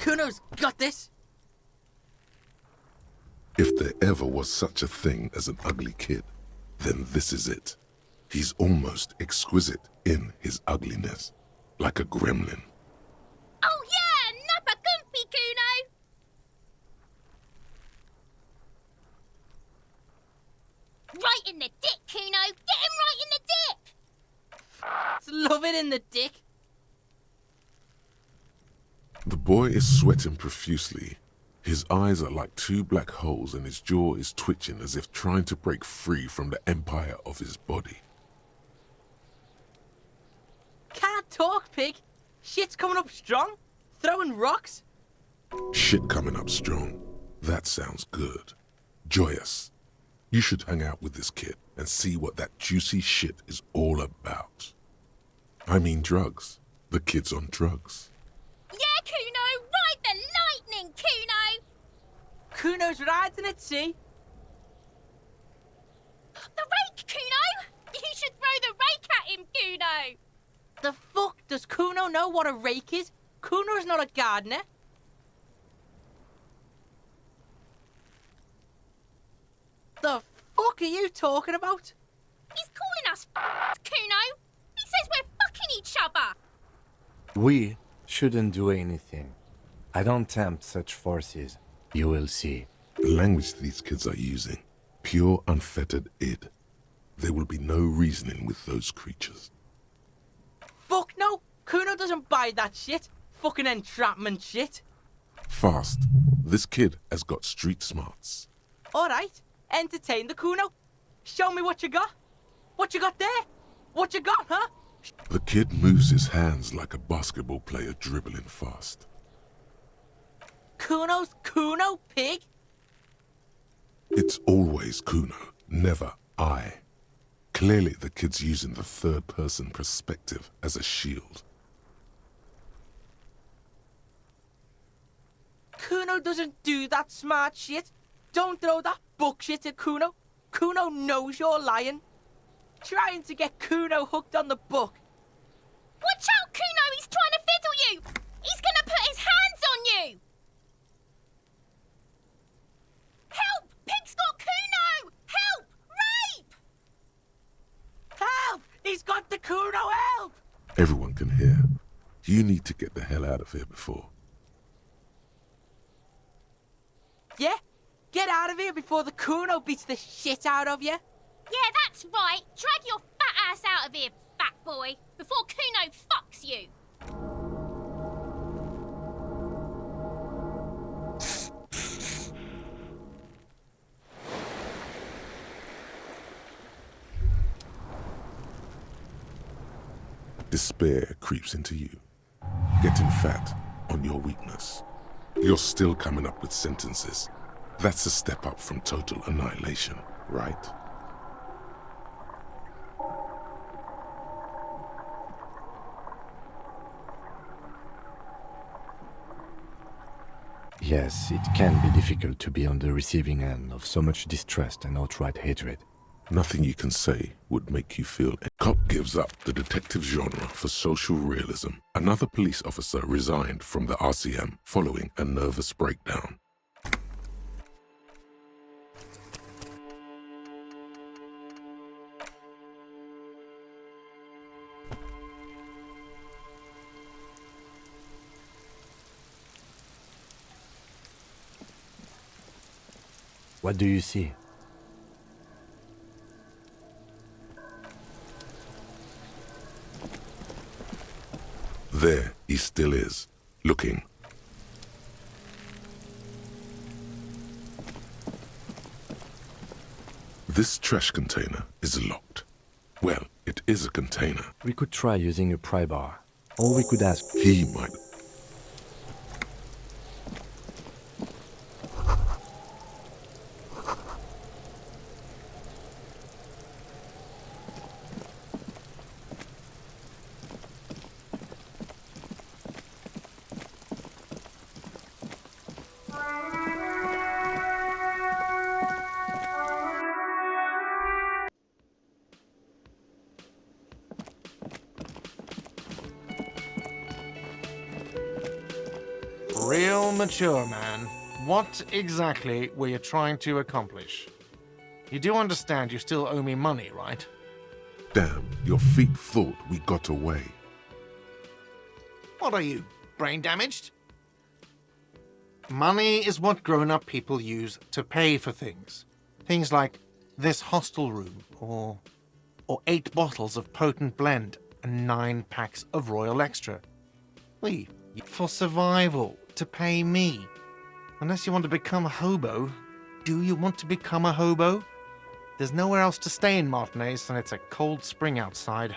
Kuno's got this. If there ever was such a thing as an ugly kid, then this is it. He's almost exquisite in his ugliness, like a gremlin. Oh yeah, nappa gumpy, Kuno! Right in the dick, Kuno! Get him right in the dick! It's love it in the dick. The boy is sweating profusely. His eyes are like two black holes and his jaw is twitching as if trying to break free from the empire of his body. Can't talk, pig. Shit's coming up strong. Throwing rocks. Shit coming up strong. That sounds good. Joyous. You should hang out with this kid and see what that juicy shit is all about. I mean drugs. The kid's on drugs. Yeah, Kuno! Ride the lightning, Kuno! Kuno's riding it, see? The rake, Kuno! You should throw the rake at him, Kuno! The fuck does Kuno know what a rake is? Kuno's not a gardener. The fuck are you talking about? He's calling us Kuno! He says we're fucking each other! We shouldn't do anything. I don't tempt such forces. You will see. The language these kids are using, pure unfettered id. There will be no reasoning with those creatures. Fuck no! Kuno doesn't buy that shit. Fucking entrapment shit. Fast. This kid has got street smarts. Alright, entertain the Kuno. Show me what you got. What you got there? What you got, huh? The kid moves his hands like a basketball player dribbling fast. Kuno's Kuno, pig? It's always Kuno, never I. Clearly the kid's using the third-person perspective as a shield. Kuno doesn't do that smart shit. Don't throw that book shit at Kuno. Kuno knows you're lying. Trying to get Kuno hooked on the book. Watch out, Kuno! He's trying to fiddle you! He's gonna put his hands on you! Help! Pig's got Kuno! Help! Rape! Help! He's got the Kuno, help! Everyone can hear. You need to get the hell out of here before. Yeah? Get out of here before the Kuno beats the shit out of you. Yeah, that's right. Drag your fat ass out of here, fat boy, before Kuno fucks you. Despair creeps into you, getting fat on your weakness. You're still coming up with sentences. That's a step up from total annihilation, right? Yes, it can be difficult to be on the receiving end of so much distrust and outright hatred. Nothing you can say would make you feel. Cop gives up the detective genre for social realism. Another police officer resigned from the RCM following a nervous breakdown. What do you see? There he still is, looking. This trash container is locked. Well, it is a container. We could try using a pry bar. Or we could ask... He might... real mature man. What exactly were you trying to accomplish? You do understand you still owe me money, right? Damn, your feet thought we got away. What are you, brain damaged? Money is what grown-up people use to pay for things. Things like this hostel room, or 8 bottles of potent blend and 9 packs of Royal Extra. For survival, to pay me. Unless you want to become a hobo. Do you want to become a hobo? There's nowhere else to stay in Martinez, and it's a cold spring outside.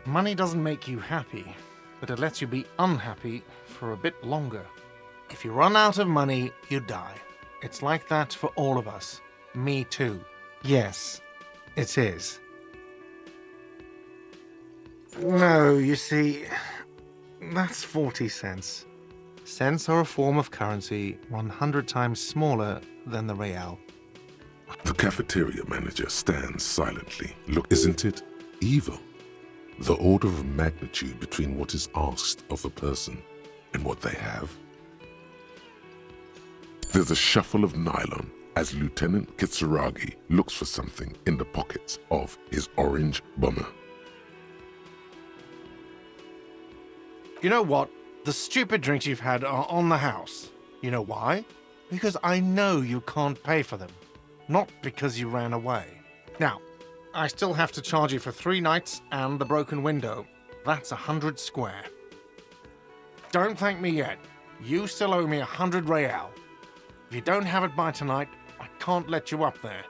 Money doesn't make you happy, but it lets you be unhappy for a bit longer. If you run out of money, you die. It's like that for all of us. Me too. Yes, it is. No, you see, that's 40 cents. Cents are a form of currency 100 times smaller than the real. The cafeteria manager stands silently. Look, isn't it evil? The order of magnitude between what is asked of a person and what they have. There's a shuffle of nylon as Lieutenant Kitsuragi looks for something in the pockets of his orange bomber. You know what? The stupid drinks you've had are on the house. You know why? Because I know you can't pay for them. Not because you ran away. Now, I still have to charge you for 3 nights and the broken window. That's 100 square. Don't thank me yet. You still owe me 100 real. If you don't have it by tonight, I can't let you up there.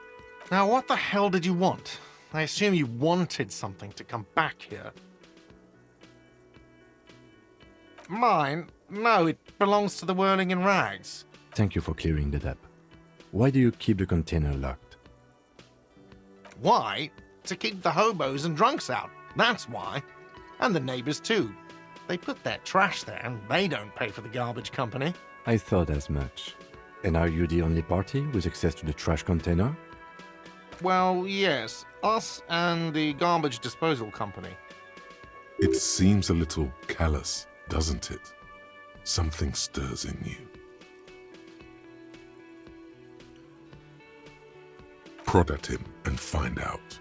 Now, what the hell did you want? I assume you wanted something to come back here. Mine? No, it belongs to the Whirling in Rags. Thank you for clearing that up. Why do you keep the container locked? Why? To keep the hobos and drunks out. That's why. And the neighbors too. They put their trash there and they don't pay for the garbage company. I thought as much. And are you the only party with access to the trash container? Well, yes. Us and the garbage disposal company. It seems a little callous, doesn't it? Something stirs in you. Prod at him and find out.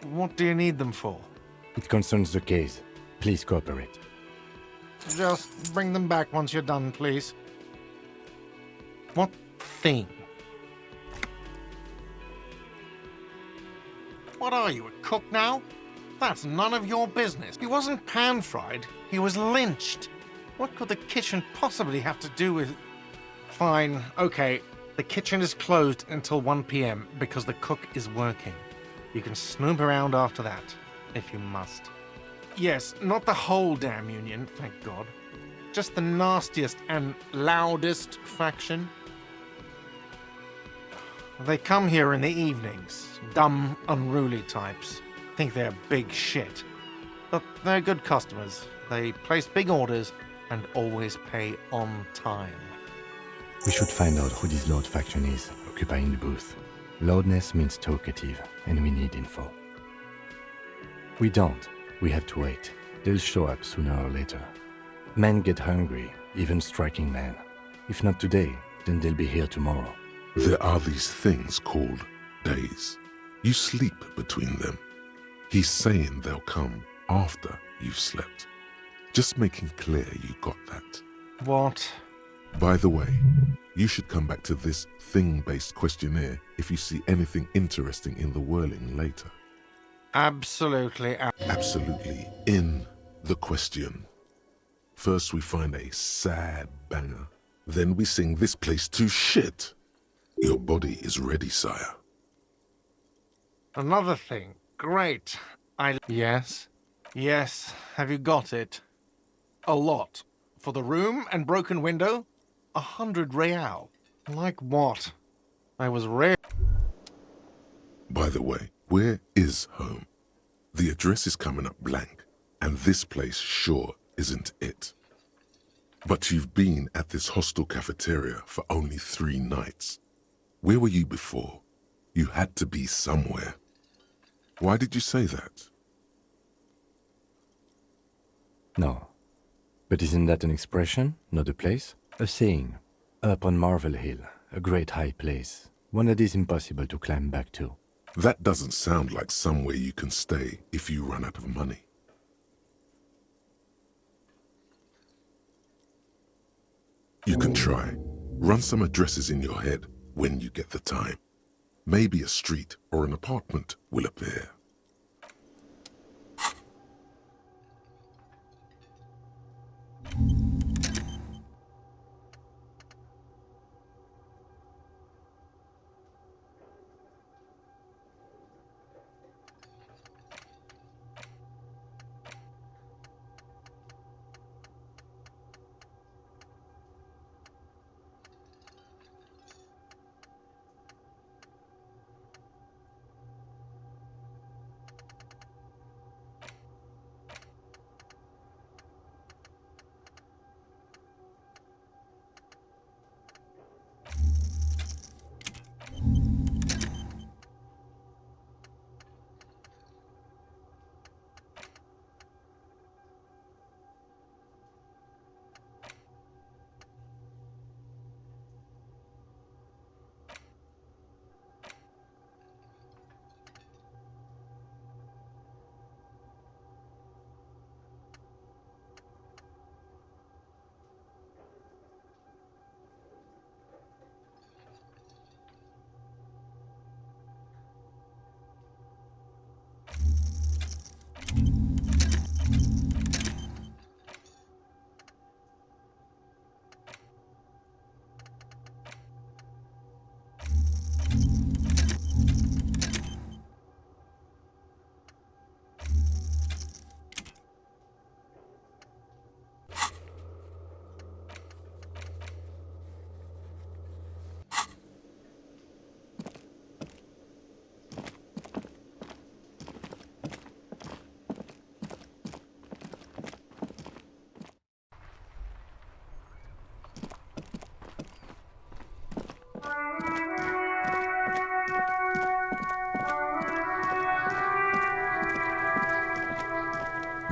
What do you need them for? It concerns the case. Please cooperate. Just bring them back once you're done, please. What thing? What are you, a cook now? That's none of your business. He wasn't pan-fried, he was lynched. What could the kitchen possibly have to do with... Fine, okay. The kitchen is closed until 1 p.m. because the cook is working. You can snoop around after that, if you must. Yes, not the whole damn union, thank God. Just the nastiest and loudest faction. They come here in the evenings. Dumb, unruly types. Think they're big shit. But they're good customers. They place big orders and always pay on time. We should find out who this Lord faction is, occupying the booth. Loudness means talkative, and we need info. We don't. We have to wait. They'll show up sooner or later. Men get hungry, even striking men. If not today, then they'll be here tomorrow. There are these things called days. You sleep between them. He's saying they'll come after you've slept. Just making clear you got that. What? By the way, you should come back to this thing-based questionnaire if you see anything interesting in the Whirling later. Absolutely. Absolutely in the question. First we find a sad banger. Then we sing this place to shit. Your body is ready, sire. Another thing. Great. Yes? Yes. Have you got it? A lot. For the room and broken window? 100 real. Like what? I was rare. By the way, where is home? The address is coming up blank, and this place sure isn't it. But you've been at this hostel cafeteria for only 3 nights. Where were you before? You had to be somewhere. Why did you say that? No, But isn't that an expression, not a place? A saying. Up on Marvel Hill, a great high place, one that is impossible to climb back to. That doesn't sound like somewhere you can stay if you run out of money. You can try. Run some addresses in your head when you get the time. Maybe a street or an apartment will appear.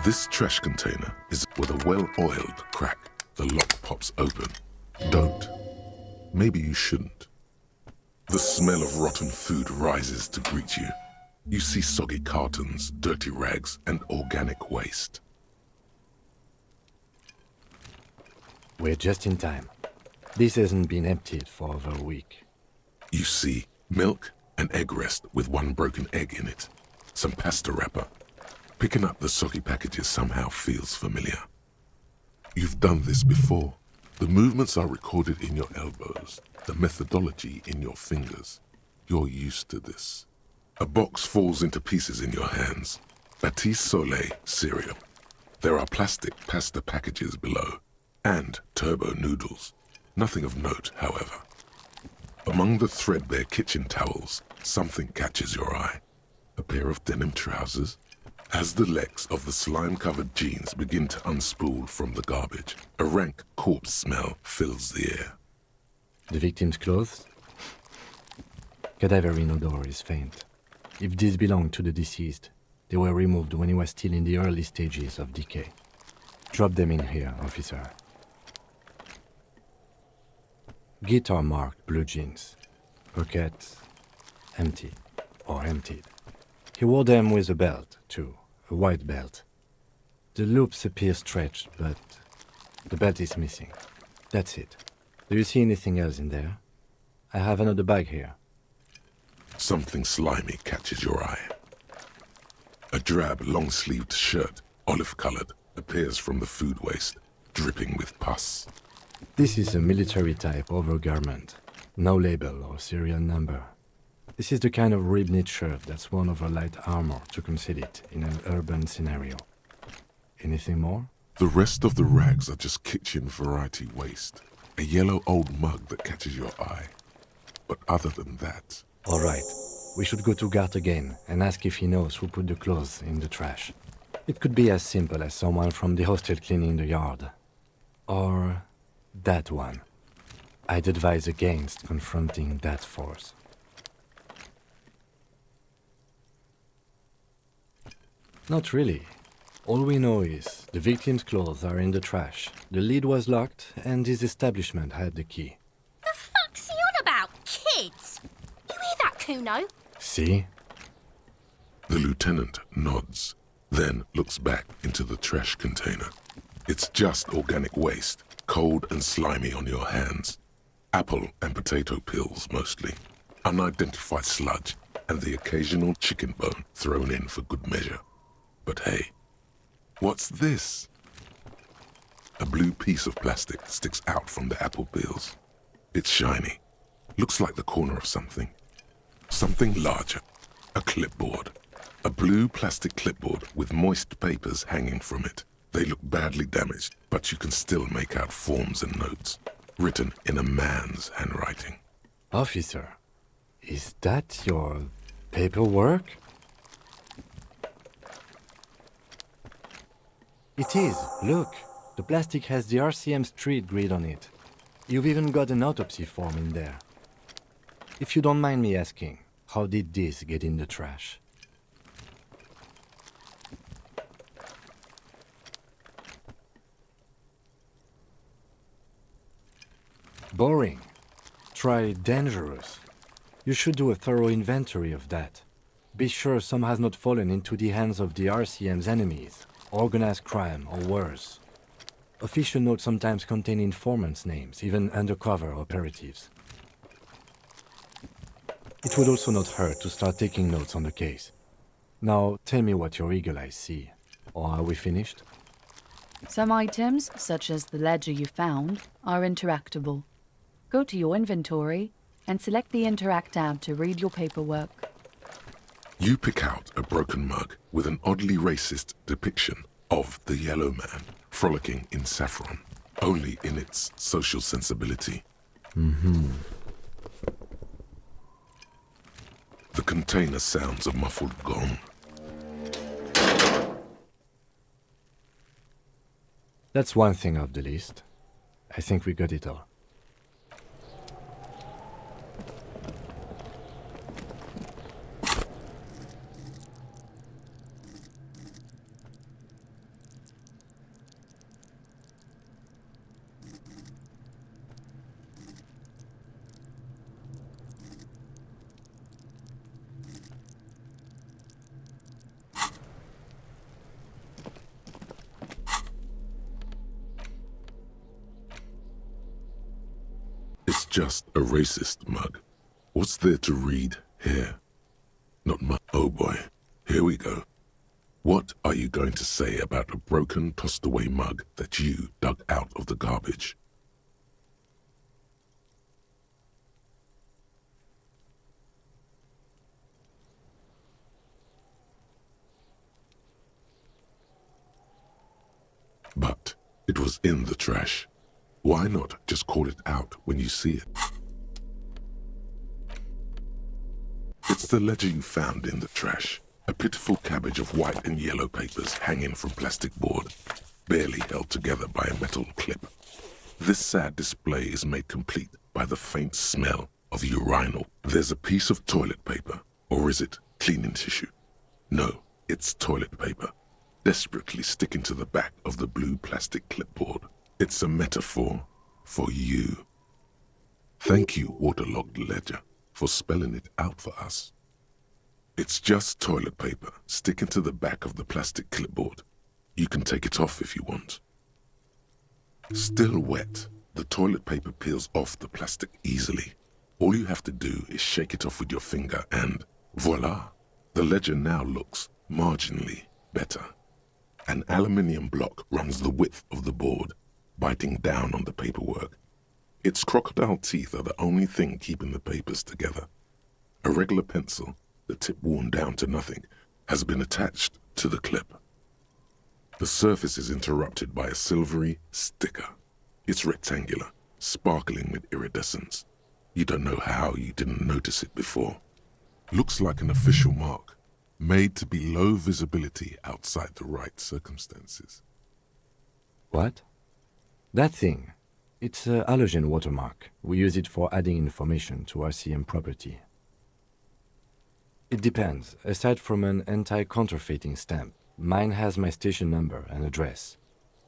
This trash container is with a well-oiled crack. The lock pops open. Don't. Maybe you shouldn't. The smell of rotten food rises to greet you. You see soggy cartons, dirty rags, and organic waste. We're just in time. This hasn't been emptied for over a week. You see milk, an egg rest with one broken egg in it, some pasta wrapper. Picking up the soggy packages somehow feels familiar. You've done this before. The movements are recorded in your elbows, the methodology in your fingers. You're used to this. A box falls into pieces in your hands. Batiste Soleil cereal. There are plastic pasta packages below, and turbo noodles. Nothing of note, however. Among the threadbare kitchen towels, something catches your eye. A pair of denim trousers. As the legs of the slime-covered jeans begin to unspool from the garbage, a rank corpse smell fills the air. The victim's clothes? Cadaverine odor is faint. If these belong to the deceased, they were removed when he was still in the early stages of decay. Drop them in here, officer. Guitar-marked blue jeans. Pockets empty or emptied. He wore them with a belt, too. A white belt. The loops appear stretched, but the belt is missing. That's it. Do you see anything else in there? I have another bag here. Something slimy catches your eye. A drab, long-sleeved shirt, olive-colored, appears from the food waste, dripping with pus. This is a military-type overgarment. No label or serial number. This is the kind of rib-knit shirt that's worn over light armor to conceal it in an urban scenario. Anything more? The rest of the rags are just kitchen variety waste. A yellow old mug that catches your eye. But other than that... All right. We should go to Gart again and ask if he knows who put the clothes in the trash. It could be as simple as someone from the hostel cleaning the yard. Or that one. I'd advise against confronting that force. Not really. All we know is the victim's clothes are in the trash, the lid was locked, and his establishment had the key. The fuck's he on about? Kids? You hear that, Kuno? See? The lieutenant nods, then looks back into the trash container. It's just organic waste, cold and slimy on your hands. Apple and potato peels, mostly. Unidentified sludge, and the occasional chicken bone thrown in for good measure. But hey, what's this? A blue piece of plastic sticks out from the apple peels. It's shiny. Looks like the corner of something. Something larger. A clipboard. A blue plastic clipboard with moist papers hanging from it. They look badly damaged, but you can still make out forms and notes, written in a man's handwriting. Officer, is that your paperwork? It is. Look, the plastic has the RCM street grid on it. You've even got an autopsy form in there. If you don't mind me asking, how did this get in the trash? Boring. Try dangerous. You should do a thorough inventory of that. Be sure some has not fallen into the hands of the RCM's enemies, organized crime or worse. Official notes sometimes contain informants' names, even undercover operatives. It would also not hurt to start taking notes on the case. Now, tell me what your eagle eyes see. Or are we finished? Some items, such as the ledger you found, are interactable. Go to your inventory and select the Interact tab to read your paperwork. You pick out a broken mug with an oddly racist depiction of the yellow man frolicking in saffron, only in its social sensibility. The container sounds a muffled gong. That's one thing off the list. I think we got it all. It's just a racist mug. What's there to read here? Not much. Oh boy, here we go. What are you going to say about a broken, tossed-away mug that you dug out of the garbage? But it was in the trash. Why not just call it out when you see it? It's the ledger you found in the trash. A pitiful cabbage of white and yellow papers hanging from plastic board, barely held together by a metal clip. This sad display is made complete by the faint smell of urinal. There's a piece of toilet paper, or is it cleaning tissue? No, it's toilet paper, desperately sticking to the back of the blue plastic clipboard. It's a metaphor for you. Thank you, waterlogged ledger, for spelling it out for us. It's just toilet paper sticking to the back of the plastic clipboard. You can take it off if you want. Still wet, the toilet paper peels off the plastic easily. All you have to do is shake it off with your finger and voila! The ledger now looks marginally better. An aluminium block runs the width of the board, biting down on the paperwork. Its crocodile teeth are the only thing keeping the papers together. A regular pencil, the tip worn down to nothing, has been attached to the clip. The surface is interrupted by a silvery sticker. It's rectangular, sparkling with iridescence. You don't know how you didn't notice it before. Looks like an official mark, made to be low visibility outside the right circumstances. What? That thing. It's a halogen watermark. We use it for adding information to RCM property. It depends. Aside from an anti-counterfeiting stamp, Mine has my station number and address.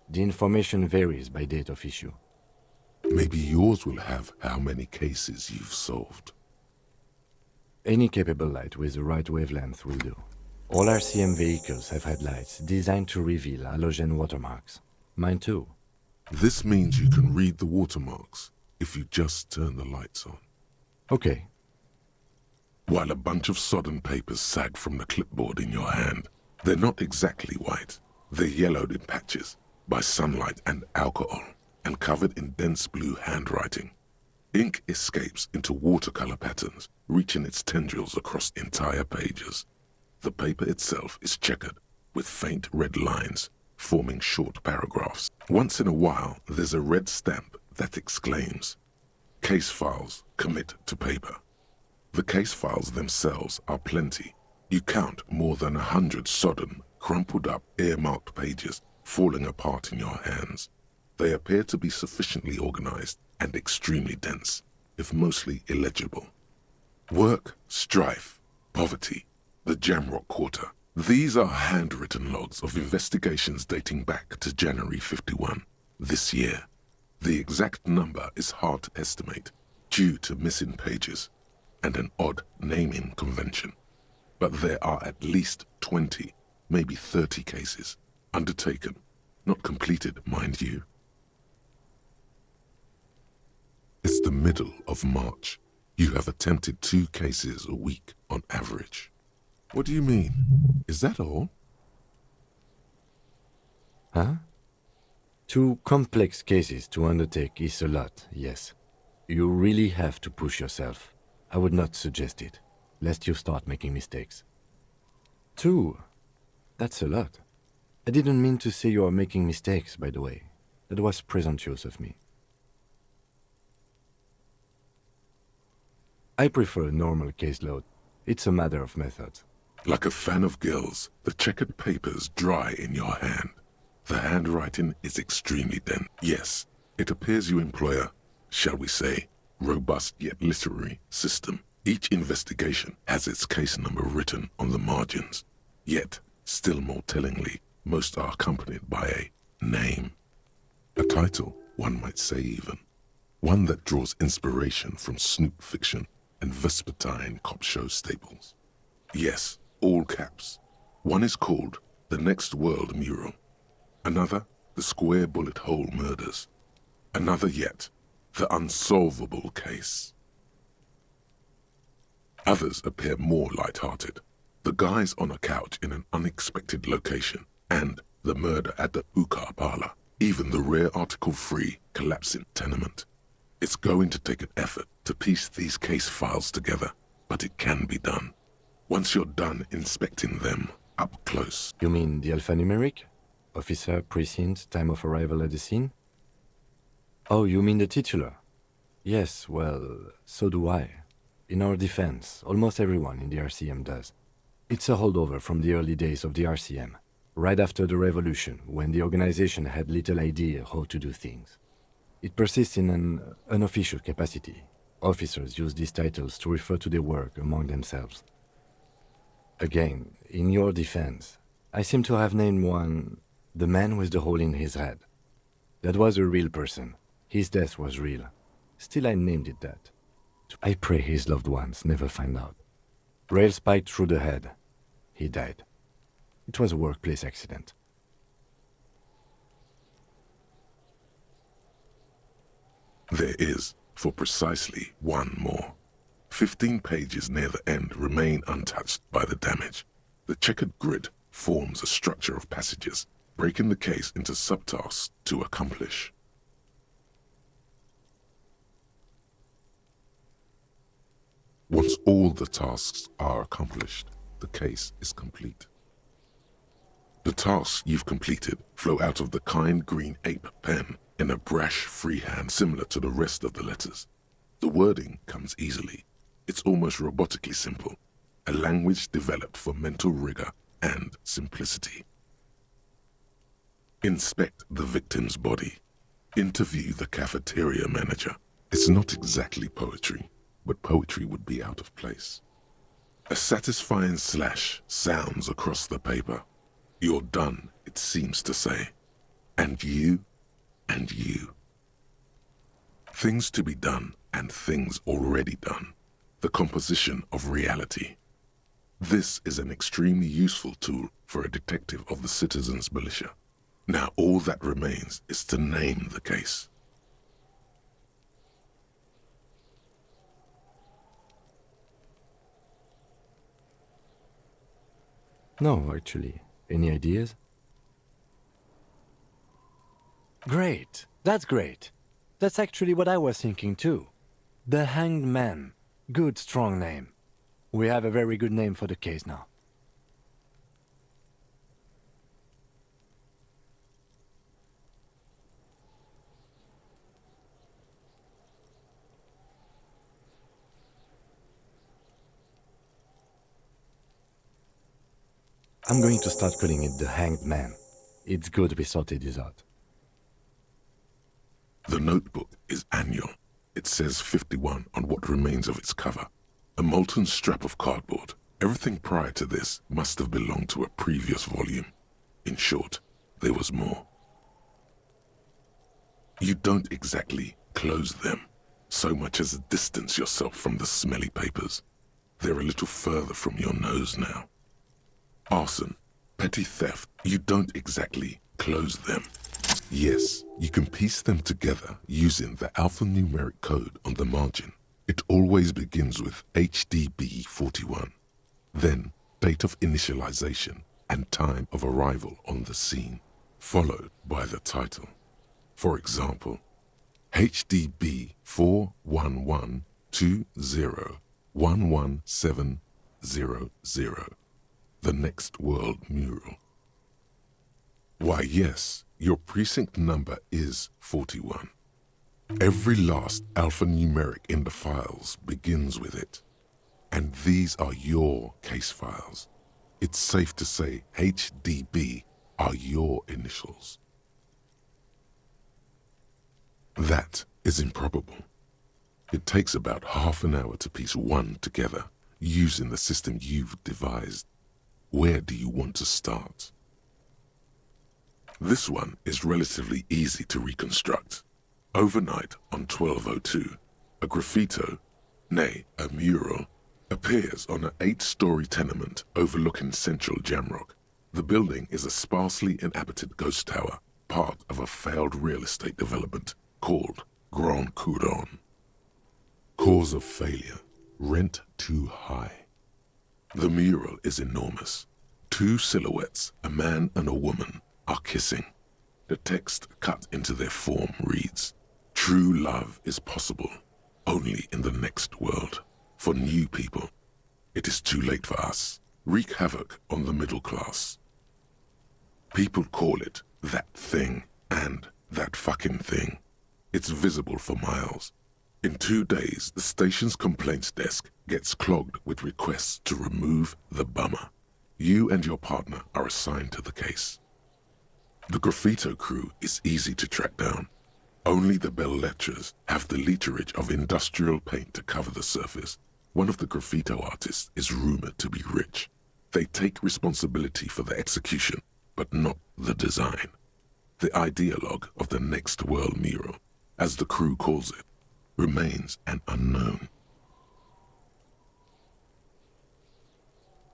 The information varies by date of issue. Maybe yours will have how many cases you've solved. Any capable light with the right wavelength will do. All RCM vehicles have had lights designed to reveal halogen watermarks. Mine too. This means you can read the watermarks if you just turn the lights on. Okay. While a bunch of sodden papers sag from the clipboard in your hand, they're not exactly white. They're yellowed in patches by sunlight and alcohol, and covered in dense blue handwriting. Ink escapes into watercolor patterns, reaching its tendrils across entire pages. The paper itself is checkered, with faint red lines, forming short paragraphs. Once in a while, there's a red stamp that exclaims, "Case files commit to paper." The case files themselves are plenty. You count more than 100 sodden, crumpled up, earmarked pages falling apart in your hands. They appear to be sufficiently organized and extremely dense, if mostly illegible. Work, strife, poverty, the Jamrock Quarter. These are handwritten logs of investigations dating back to January 51, this year. The exact number is hard to estimate due to missing pages and an odd naming convention. But there are at least 20, maybe 30 cases undertaken, not completed, mind you. It's the middle of March. You have attempted 2 cases a week on average. What do you mean? Is that all? Huh? 2 complex cases to undertake is a lot, yes. You really have to push yourself. I would not suggest it, lest you start making mistakes. 2? That's a lot. I didn't mean to say you are making mistakes, by the way. That was presumptuous of me. I prefer a normal caseload. It's a matter of method. Like a fan of gills, the checkered papers dry in your hand. The handwriting is extremely dense. Yes, it appears you employ a, shall we say, robust yet literary system. Each investigation has its case number written on the margins. Yet, still more tellingly, most are accompanied by a name. A title, one might say even. One that draws inspiration from Snoop fiction and Vespertine cop show staples. Yes, all caps. One is called The Next World Mural. Another, The Square Bullet Hole Murders. Another yet, The Unsolvable Case. Others appear more light-hearted. The guys on a couch in an unexpected location, and the murder at the hookah parlor, even the rare article-free collapsing tenement. It's going to take an effort to piece these case files together, but it can be done. Once you're done inspecting them up close. You mean the alphanumeric? Officer, precinct, time of arrival at the scene? Oh, you mean the titular? Yes, well, so do I. In our defense, almost everyone in the RCM does. It's a holdover from the early days of the RCM, right after the revolution, when the organization had little idea how to do things. It persists in an unofficial capacity. Officers use these titles to refer to their work among themselves. Again, in your defense, I seem to have named one the man with the hole in his head. That was a real person. His death was real. Still, I named it that. I pray his loved ones never find out. Rail spiked through the head. He died. It was a workplace accident. There is, for precisely one more. 15 pages near the end remain untouched by the damage. The checkered grid forms a structure of passages, breaking the case into subtasks to accomplish. Once all the tasks are accomplished, the case is complete. The tasks you've completed flow out of the kind green ape pen in a brash freehand similar to the rest of the letters. The wording comes easily. It's almost robotically simple, a language developed for mental rigor and simplicity. Inspect the victim's body. Interview the cafeteria manager. It's not exactly poetry, but poetry would be out of place. A satisfying slash sounds across the paper. You're done, it seems to say. And you, and you. Things to be done and things already done. The composition of reality. This is an extremely useful tool for a detective of the citizens' militia. Now all that remains is to name the case. No, actually. Any ideas? Great. That's great. That's actually what I was thinking too. The Hanged Man. Good, strong name. We have a very good name for the case now. I'm going to start calling it the Hanged Man. It's good we sorted this out. The notebook is annual. It says 51 on what remains of its cover. A molten strap of cardboard. Everything prior to this must have belonged to a previous volume. In short, there was more. You don't exactly close them, so much as distance yourself from the smelly papers. They're a little further from your nose now. Arson, petty theft, you don't exactly close them. Yes, you can piece them together using the alphanumeric code on the margin. It always begins with HDB 41, then date of initialization and time of arrival on the scene, followed by the title. For example, HDB 41120111700, the Next World Mural. Why yes, your precinct number is 41. Every last alphanumeric in the files begins with it. And these are your case files. It's safe to say HDB are your initials. That is improbable. It takes about half an hour to piece one together using the system you've devised. Where do you want to start? This one is relatively easy to reconstruct. Overnight on 1202, a graffito, nay, a mural, appears on an 8-story tenement overlooking central Jamrock. The building is a sparsely inhabited ghost tower, part of a failed real estate development called Grand Couronne. Cause of failure, rent too high. The mural is enormous. 2 silhouettes, a man and a woman, are kissing. The text cut into their form reads, "True love is possible, only in the next world. For new people, it is too late for us. Wreak havoc on the middle class." People call it that thing and that fucking thing. It's visible for miles. In 2 days, the station's complaints desk gets clogged with requests to remove the bummer. You and your partner are assigned to the case. The graffito crew is easy to track down. Only the belles-lettres have the literage of industrial paint to cover the surface. One of the graffito artists is rumored to be rich. They take responsibility for the execution, but not the design. The ideologue of the Next World Mural, as the crew calls it, remains an unknown.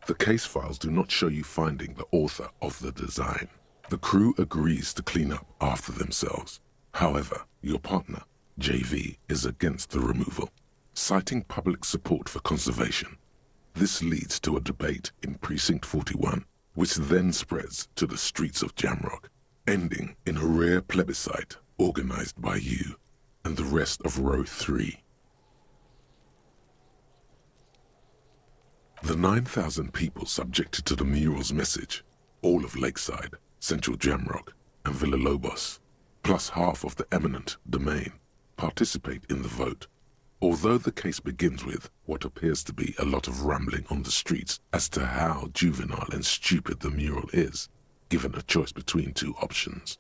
The case files do not show you finding the author of the design. The crew agrees to clean up after themselves. However, your partner, JV, is against the removal, citing public support for conservation. This leads to a debate in Precinct 41, which then spreads to the streets of Jamrock, ending in a rare plebiscite organized by you and the rest of Row 3. The 9,000 people subjected to the mural's message, all of Lakeside, Central Jamrock, and Villa Lobos, plus half of the eminent domain, participate in the vote. Although the case begins with what appears to be a lot of rambling on the streets as to how juvenile and stupid the mural is, given a choice between 2 options.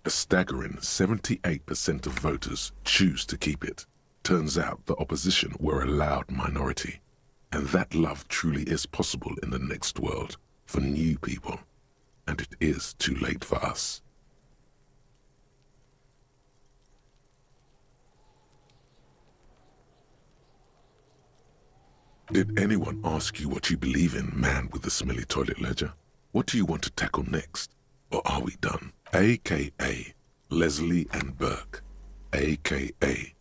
A staggering 78% of voters choose to keep it. Turns out the opposition were a loud minority. And that love truly is possible in the next world for new people. And it is too late for us. Did anyone ask you what you believe in, man with the smelly toilet ledger? What do you want to tackle next? Or are we done? AKA Leslie and Burke. AKA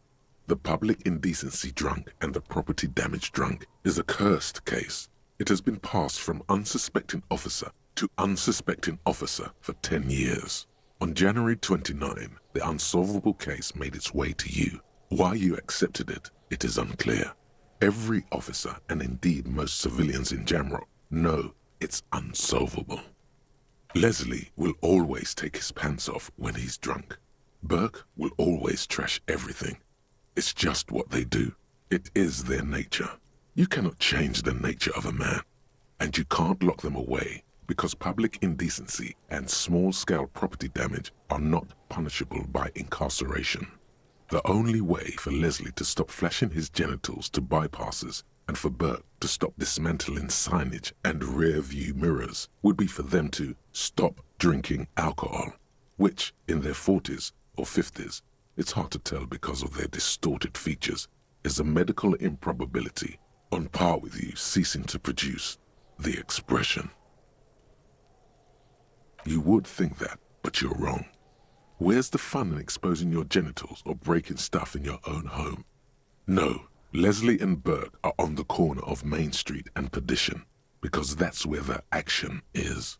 the public indecency drunk and the property damage drunk is a cursed case. It has been passed from unsuspecting officer to unsuspecting officer for 10 years. On January 29, the unsolvable case made its way to you. Why you accepted it, it is unclear. Every officer, and indeed most civilians in Jamrock, know it's unsolvable. Leslie will always take his pants off when he's drunk. Burke will always trash everything. It's just what they do. It is their nature. You cannot change the nature of a man, and you can't lock them away because public indecency and small-scale property damage are not punishable by incarceration. The only way for Leslie to stop flashing his genitals to bypassers and for Burke to stop dismantling signage and rear-view mirrors would be for them to stop drinking alcohol, which, in their 40s or 50s, it's hard to tell because of their distorted features, is a medical improbability on par with you ceasing to produce the expression. You would think that, but you're wrong. Where's the fun in exposing your genitals or breaking stuff in your own home? No, Leslie and Burke are on the corner of Main Street and Perdition because that's where the action is.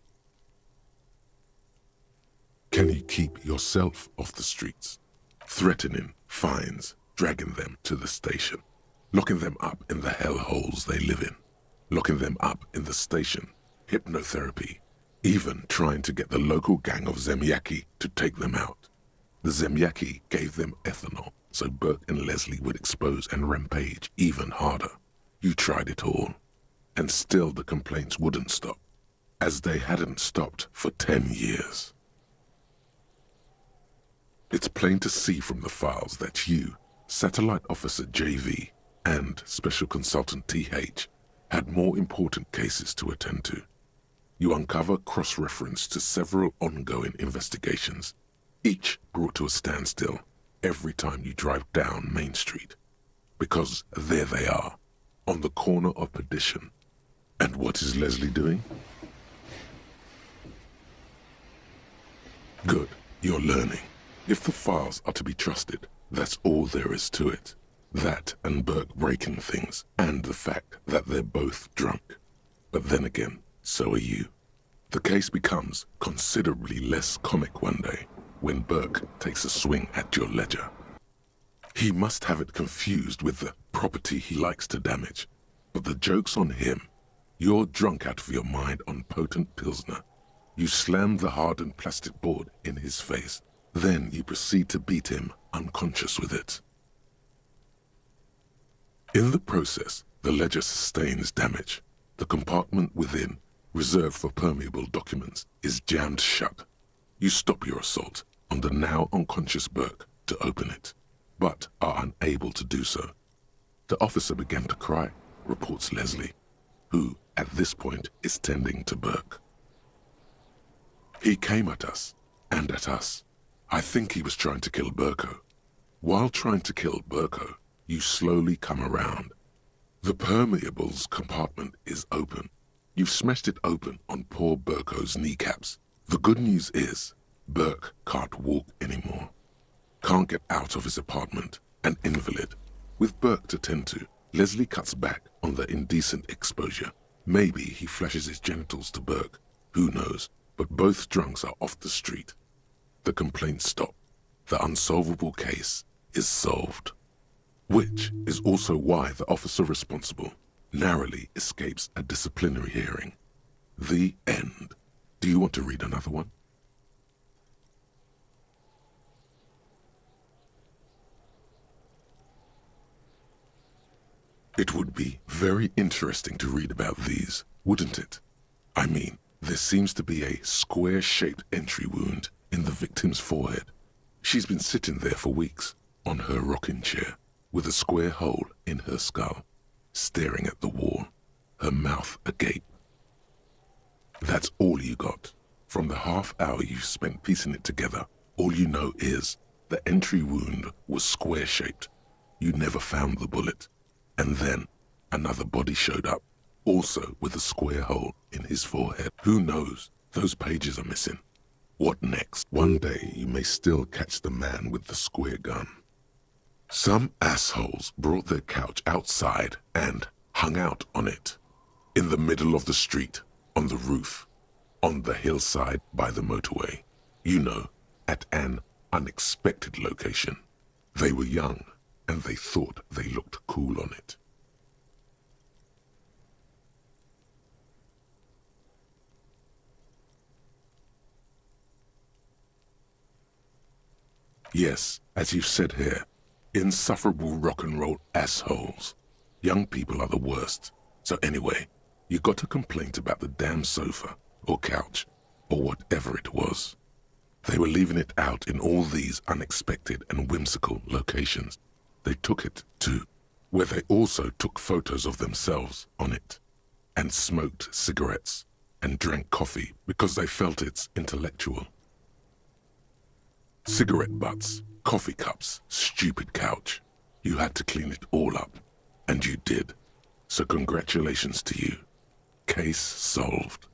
Can you keep yourself off the streets? Threatening fines, dragging them to the station, locking them up in the hellholes they live in, locking them up in the station, hypnotherapy, even trying to get the local gang of Zemyaki to take them out. The Zemyaki gave them ethanol, so Burke and Leslie would expose and rampage even harder. You tried it all, and still the complaints wouldn't stop, as they hadn't stopped for 10 years. It's plain to see from the files that you, Satellite Officer JV, and Special Consultant TH had more important cases to attend to. You uncover cross-reference to several ongoing investigations, each brought to a standstill every time you drive down Main Street. Because there they are, on the corner of Perdition. And what is Leslie doing? Good, you're learning. If the files are to be trusted, that's all there is to it. That and Burke breaking things, and the fact that they're both drunk. But then again, so are you. The case becomes considerably less comic one day when Burke takes a swing at your ledger. He must have it confused with the property he likes to damage. But the joke's on him. You're drunk out of your mind on potent Pilsner. You slam the hardened plastic board in his face. Then you proceed to beat him unconscious with it. In the process, the ledger sustains damage. The compartment within, reserved for permeable documents, is jammed shut. You stop your assault on the now unconscious Burke to open it, but are unable to do so. The officer began to cry, reports Leslie, who, at this point, is tending to Burke. He came at us, and at us. I think he was trying to kill Burko. While trying to kill Burko, you slowly come around. The permeables compartment is open. You've smashed it open on poor Burko's kneecaps. The good news is, Burke can't walk anymore. Can't get out of his apartment, an invalid. With Burke to tend to, Leslie cuts back on the indecent exposure. Maybe he flashes his genitals to Burke. Who knows? But both drunks are off the street. The complaints stop. The unsolvable case is solved. Which is also why the officer responsible narrowly escapes a disciplinary hearing. The end. Do you want to read another one? It would be very interesting to read about these, wouldn't it? I mean, there seems to be a square-shaped entry wound in the victim's forehead. She's been sitting there for weeks, on her rocking chair, with a square hole in her skull, staring at the wall, her mouth agape. That's all you got. From the half hour you spent piecing it together, all you know is the entry wound was square-shaped. You never found the bullet. And then another body showed up, also with a square hole in his forehead. Who knows? Those pages are missing. What next? One day you may still catch the man with the square gun. Some assholes brought their couch outside and hung out on it. In the middle of the street, on the roof, on the hillside by the motorway. You know, at an unexpected location. They were young, and they thought they looked cool on it. Yes, as you've said here, insufferable rock and roll assholes. Young people are the worst. So anyway, you got a complaint about the damn sofa, or couch, or whatever it was. They were leaving it out in all these unexpected and whimsical locations. They took it to, where they also took photos of themselves on it, and smoked cigarettes, and drank coffee because they felt it's intellectual. Cigarette butts, coffee cups, stupid couch. You had to clean it all up, and you did. So congratulations to you. Case solved.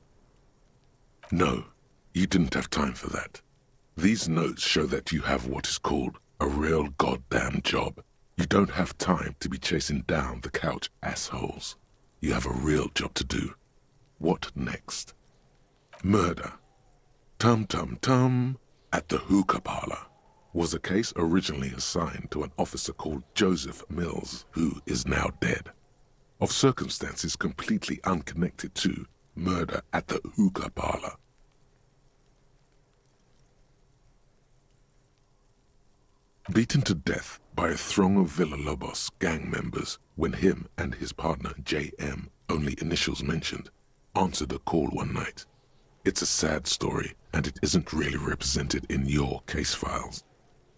No, you didn't have time for that. These notes show that you have what is called a real goddamn job. You don't have time to be chasing down the couch assholes. You have a real job to do. What next? Murder. Tum tum tum. At the hookah parlor was a case originally assigned to an officer called Joseph Mills, who is now dead, of circumstances completely unconnected to murder at the hookah parlor. Beaten to death by a throng of Villalobos gang members when him and his partner J.M., only initials mentioned, answered a call one night. It's a sad story, and it isn't really represented in your case files.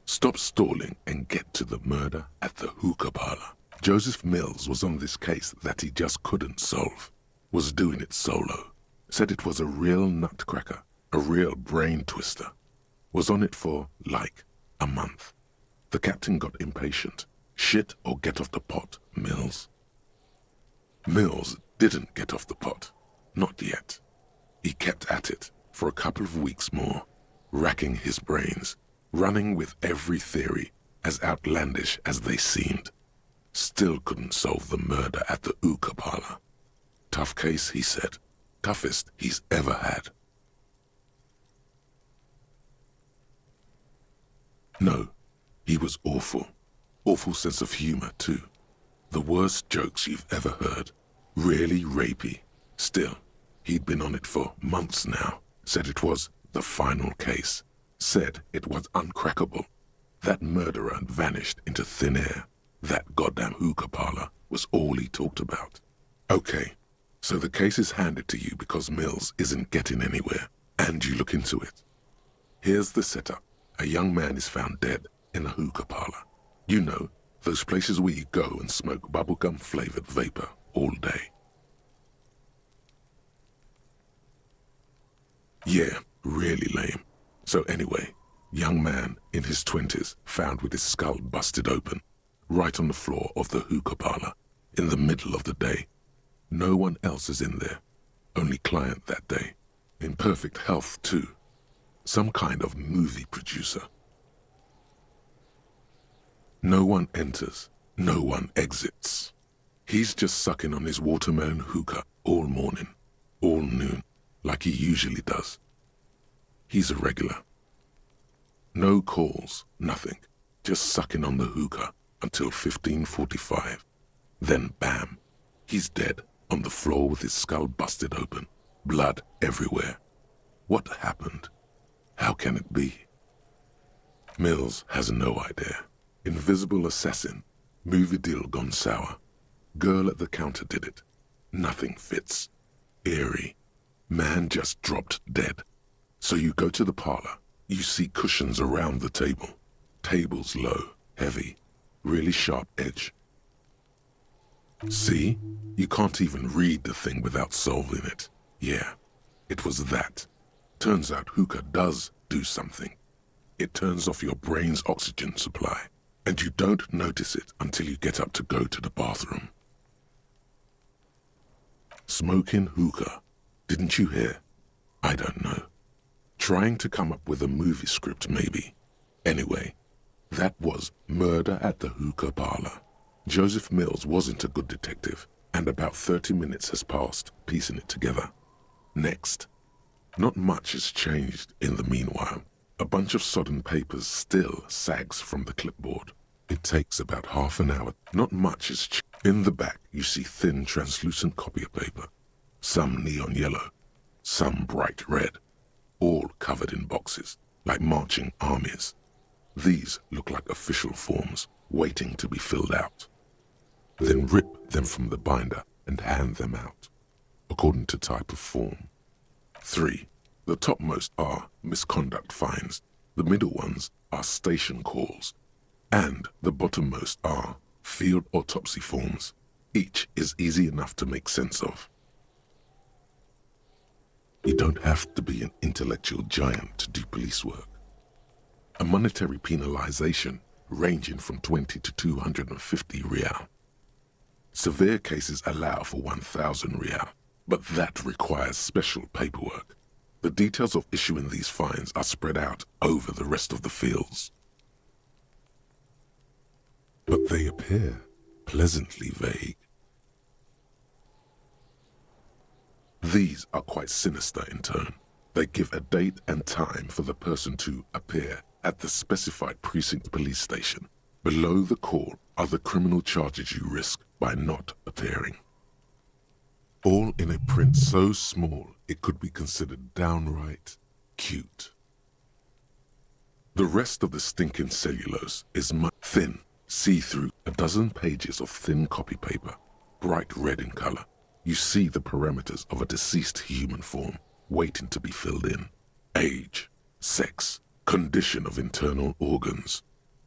Stop stalling and get to the murder at the hookah parlor. Joseph Mills was on this case that he just couldn't solve, was doing it solo, said it was a real nutcracker, a real brain twister, was on it for, like, a month. The captain got impatient. Shit or get off the pot, Mills. Mills didn't get off the pot. Not yet. He kept at it for a couple of weeks more, racking his brains, running with every theory, as outlandish as they seemed. Still couldn't solve the murder at the hookah parlor. Tough case, he said. Toughest he's ever had. No, he was awful. Awful sense of humor, too. The worst jokes you've ever heard. Really rapey. Still, he'd been on it for months now. Said it was the final case. Said it was uncrackable. That murderer had vanished into thin air. That goddamn hookah parlor was all he talked about. Okay, so the case is handed to you because Mills isn't getting anywhere, and you look into it. Here's the setup. A young man is found dead in a hookah parlor. You know, those places where you go and smoke bubblegum-flavored vapor all day. Yeah, really lame. So anyway, young man in his 20s found with his skull busted open, right on the floor of the hookah parlor, in the middle of the day. No one else is in there, only client that day. In perfect health, too. Some kind of movie producer. No one enters, no one exits. He's just sucking on his watermelon hookah all morning, all noon, like he usually does. He's a regular. No calls, nothing, just sucking on the hookah until 15:45. Then bam, he's dead on the floor with his skull busted open, blood everywhere. What happened? How can it be? Mills has no idea. Invisible assassin, movie deal gone sour. Girl at the counter did it. Nothing fits. Eerie. Man just dropped dead. So you go to the parlor, You see cushions around the table. Tables low, heavy, really sharp edge. See? You can't even read the thing without solving it. Yeah, it was that. Turns out hookah does do something. It turns off your brain's oxygen supply, and you don't notice it until you get up to go to the bathroom. Smoking hookah. Didn't you hear? I don't know. Trying to come up with a movie script, maybe. Anyway, that was Murder at the Hookah Parlor. Joseph Mills wasn't a good detective, and about 30 minutes has passed piecing it together. Next. Not much has changed in the meanwhile. A bunch of sodden papers still sags from the clipboard. It takes about half an hour. Not much has changed. In the back, you see thin, translucent copier paper. Some neon yellow, some bright red, all covered in boxes, like marching armies. These look like official forms, waiting to be filled out. Then rip them from the binder and hand them out, according to type of form. 3. The topmost are misconduct fines, the middle ones are station calls, and the bottommost are field autopsy forms. Each is easy enough to make sense of. You don't have to be an intellectual giant to do police work. A monetary penalization ranging from 20 to 250 real. Severe cases allow for 1,000 real, but that requires special paperwork. The details of issuing these fines are spread out over the rest of the fields. But they appear pleasantly vague. These are quite sinister in tone. They give a date and time for the person to appear at the specified precinct police station. Below the call are the criminal charges you risk by not appearing. All in a print so small it could be considered downright cute. The rest of the stinking cellulose is much thin, see-through, a dozen pages of thin copy paper, bright red in color. You see the parameters of a deceased human form waiting to be filled in. Age, sex, condition of internal organs.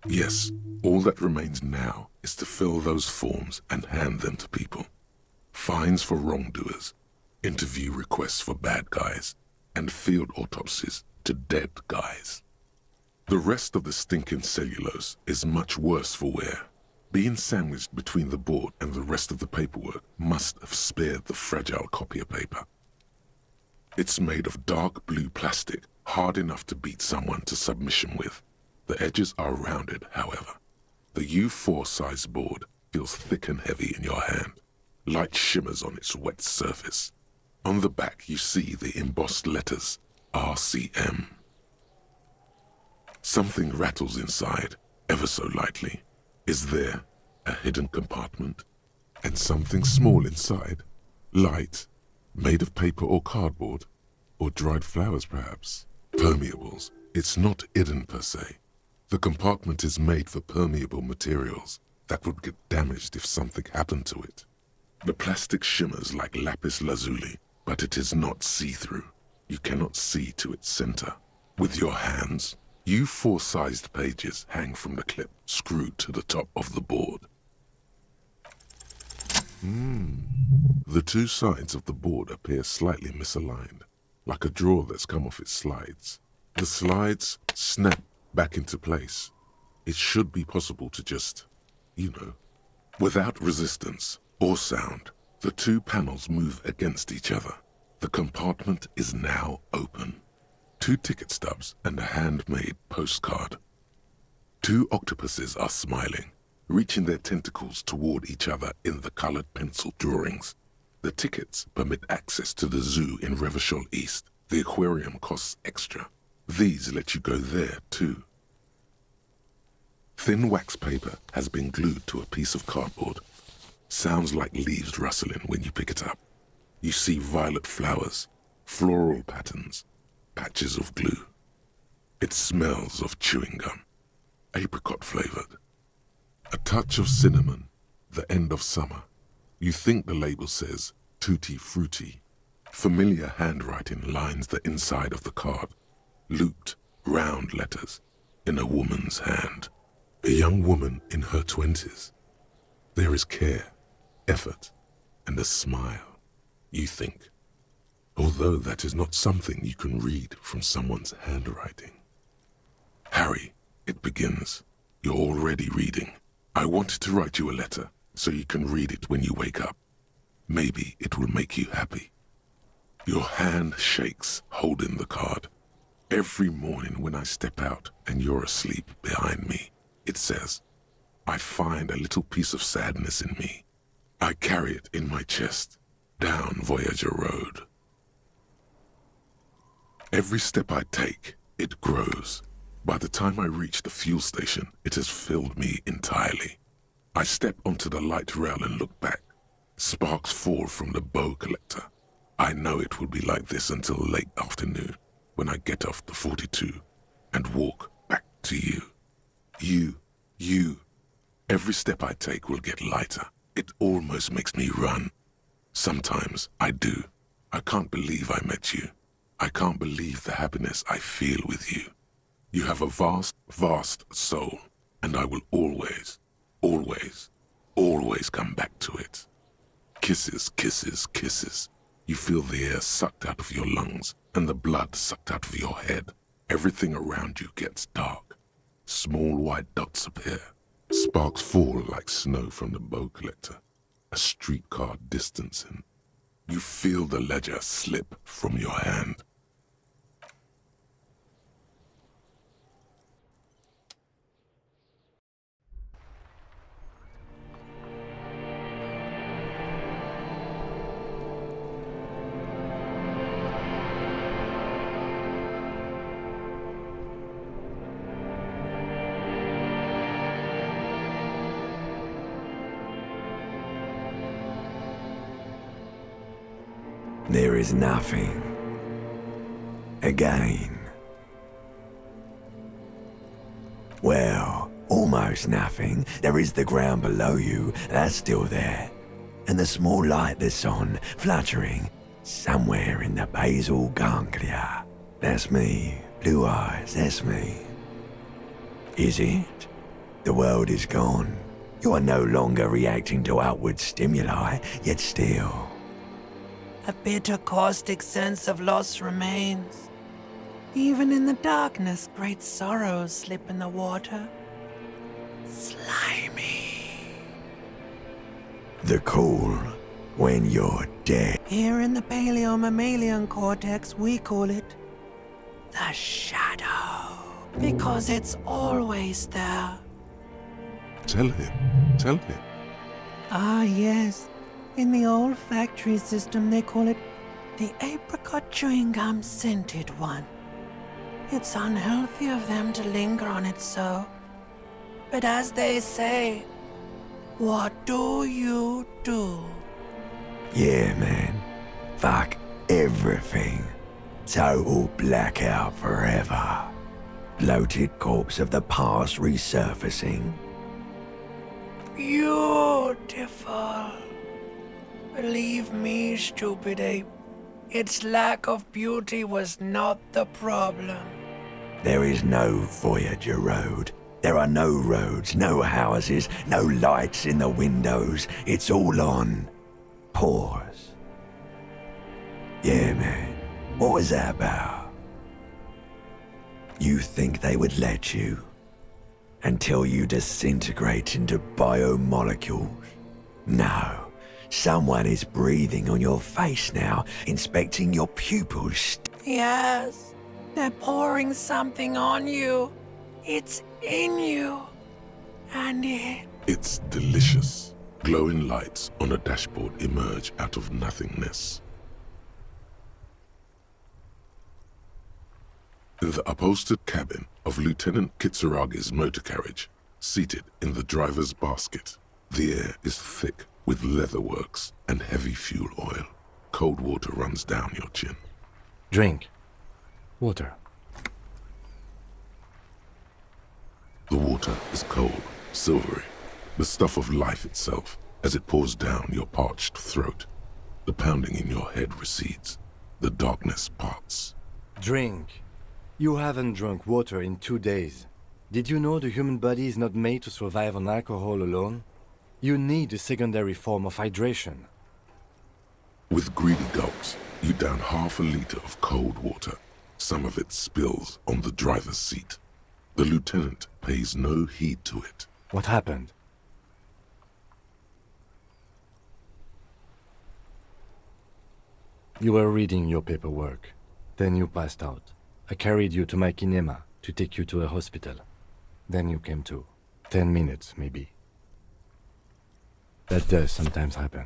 Yes, all that remains now is to fill those forms and hand them to people. Fines for wrongdoers, interview requests for bad guys, and field autopsies to dead guys. The rest of the stinking cellulose is much worse for wear. Being sandwiched between the board and the rest of the paperwork must have spared the fragile copier paper. It's made of dark blue plastic, hard enough to beat someone to submission with. The edges are rounded, however. The U4 size board feels thick and heavy in your hand. Light shimmers on its wet surface. On the back you see the embossed letters, RCM. Something rattles inside, ever so lightly. Is there a hidden compartment? And something small inside? Light, made of paper or cardboard? Or dried flowers, perhaps? Permeables. It's not hidden per se. The compartment is made for permeable materials that would get damaged if something happened to it. The plastic shimmers like lapis lazuli, but it is not see-through. You cannot see to its center. With your hands, U4 sized pages hang from the clip screwed to the top of the board. The two sides of the board appear slightly misaligned, like a drawer that's come off its slides. The slides snap back into place. It should be possible to just, without resistance or sound, the two panels move against each other. The compartment is now open. 2 ticket stubs and a handmade postcard. 2 octopuses are smiling, reaching their tentacles toward each other in the colored pencil drawings. The tickets permit access to the zoo in Revachol East. The aquarium costs extra. These let you go there too. Thin wax paper has been glued to a piece of cardboard. Sounds like leaves rustling when you pick it up. You see violet flowers, floral patterns, patches of glue. It smells of chewing gum, apricot flavored. A touch of cinnamon, the end of summer. You think the label says tutti frutti. Familiar handwriting lines the inside of the card, looped round letters, in a woman's hand. A young woman in her 20s. There is care, effort, and a smile, you think. Although that is not something you can read from someone's handwriting. Harry, it begins. You're already reading. I wanted to write you a letter so you can read it when you wake up. Maybe it will make you happy. Your hand shakes holding the card. Every morning when I step out and you're asleep behind me, it says, I find a little piece of sadness in me. I carry it in my chest, down Voyager Road. Every step I take, it grows. By the time I reach the fuel station, it has filled me entirely. I step onto the light rail and look back. Sparks fall from the bow collector. I know it will be like this until late afternoon, when I get off the 42 and walk back to you. You. Every step I take will get lighter. It almost makes me run. Sometimes I do. I can't believe I met you. I can't believe the happiness I feel with you. You have a vast, vast soul, and I will always, always, always come back to it. Kisses, kisses, kisses. You feel the air sucked out of your lungs and the blood sucked out of your head. Everything around you gets dark. Small white dots appear. Sparks fall like snow from the bow collector. A streetcar distancing. You feel the ledger slip from your hand. There is nothing. Again. Well, almost nothing. There is the ground below you, that's still there. And the small light that's on, fluttering, somewhere in the basal ganglia. That's me. Blue eyes, that's me. Is it? The world is gone. You are no longer reacting to outward stimuli, yet still. A bitter caustic sense of loss remains. Even in the darkness, great sorrows slip in the water. Slimy. The cool, when you're dead. Here in the paleo-mammalian cortex, we call it the shadow. Because it's always there. Tell him. Ah, yes. In the olfactory system, they call it the apricot chewing gum scented one. It's unhealthy of them to linger on it so. But as they say, what do you do? Yeah, man. Fuck everything. Total blackout forever. Bloated corpse of the past resurfacing. Beautiful. Believe me, stupid ape, its lack of beauty was not the problem. There is no Voyager Road. There are no roads, no houses, no lights in the windows. It's all on pause. Yeah, man. What was that about? You think they would let you? Until you disintegrate into biomolecules? No. Someone is breathing on your face now, inspecting your pupils. Yes, they're pouring something on you. It's in you. And It's delicious. Glowing lights on a dashboard emerge out of nothingness. In the upholstered cabin of Lieutenant Kitsuragi's motor carriage, seated in the driver's basket, the air is thick with leatherworks and heavy fuel oil. Cold water runs down your chin. Drink. Water. The water is cold, silvery, the stuff of life itself as it pours down your parched throat. The pounding in your head recedes. The darkness parts. Drink. You haven't drunk water in 2 days. Did you know the human body is not made to survive on alcohol alone? You need a secondary form of hydration. With greedy gulps, you down half a liter of cold water. Some of it spills on the driver's seat. The lieutenant pays no heed to it. What happened? You were reading your paperwork. Then you passed out. I carried you to my kinema to take you to a hospital. Then you came to. 10 minutes, maybe. That does sometimes happen.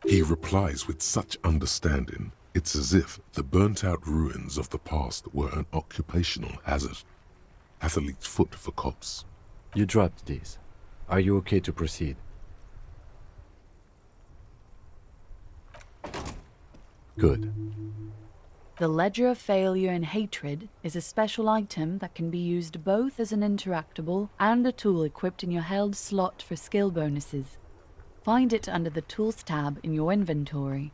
He replies with such understanding, it's as if the burnt-out ruins of the past were an occupational hazard. Athlete's foot for cops. You dropped these. Are you okay to proceed? Good. The Ledger of Failure and Hatred is a special item that can be used both as an interactable and a tool equipped in your held slot for skill bonuses. Find it under the Tools tab in your inventory.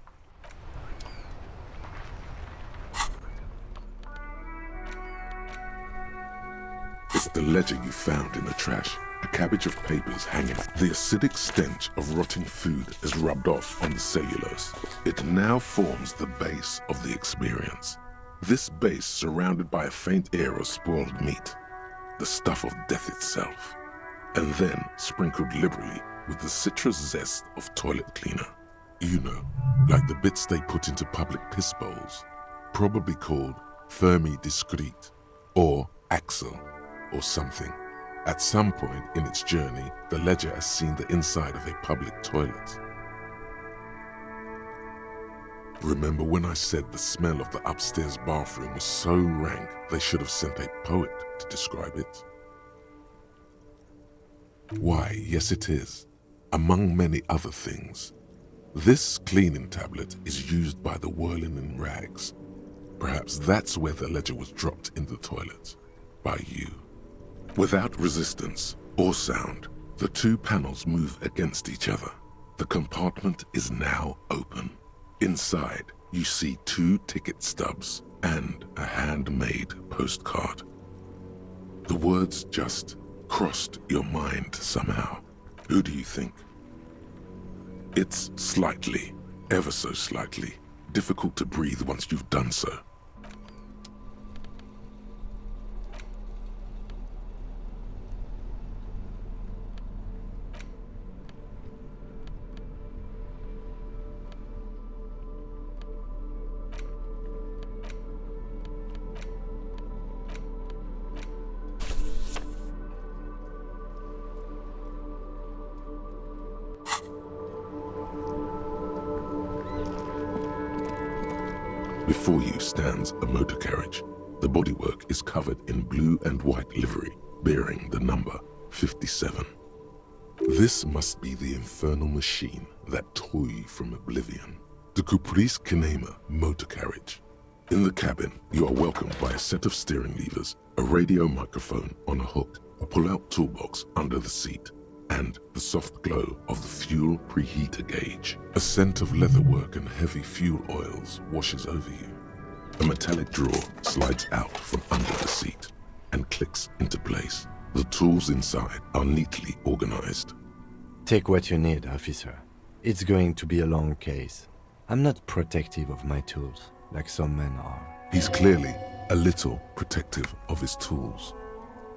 It's the ledger you found in the trash. A cabbage of papers hanging. The acidic stench of rotting food is rubbed off on the cellulose. It now forms the base of the experience. This base surrounded by a faint air of spoiled meat. The stuff of death itself. And then sprinkled liberally with the citrus zest of toilet cleaner. You know, like the bits they put into public piss bowls. Probably called Fermi Discrete or Axel or something. At some point in its journey, the ledger has seen the inside of a public toilet. Remember when I said the smell of the upstairs bathroom was so rank they should have sent a poet to describe it? Why, yes it is, among many other things. This cleaning tablet is used by the whirling in rags. Perhaps that's where the ledger was dropped in the toilet. By you. Without resistance or sound, the two panels move against each other. The compartment is now open. Inside, you see 2 ticket stubs and a handmade postcard. The words just crossed your mind somehow. Who do you think? It's slightly, ever so slightly, difficult to breathe once you've done so. Before you stands a motor carriage. The bodywork is covered in blue and white livery, bearing the number 57. This must be the infernal machine that tore you from oblivion. The Caprice Kinema motor carriage. In the cabin, you are welcomed by a set of steering levers, a radio microphone on a hook, a pull-out toolbox under the seat, and the soft glow of the fuel preheater gauge. A scent of leatherwork and heavy fuel oils washes over you. A metallic drawer slides out from under the seat and clicks into place. The tools inside are neatly organized. Take what you need, officer. It's going to be a long case. I'm not protective of my tools, like some men are. He's clearly a little protective of his tools.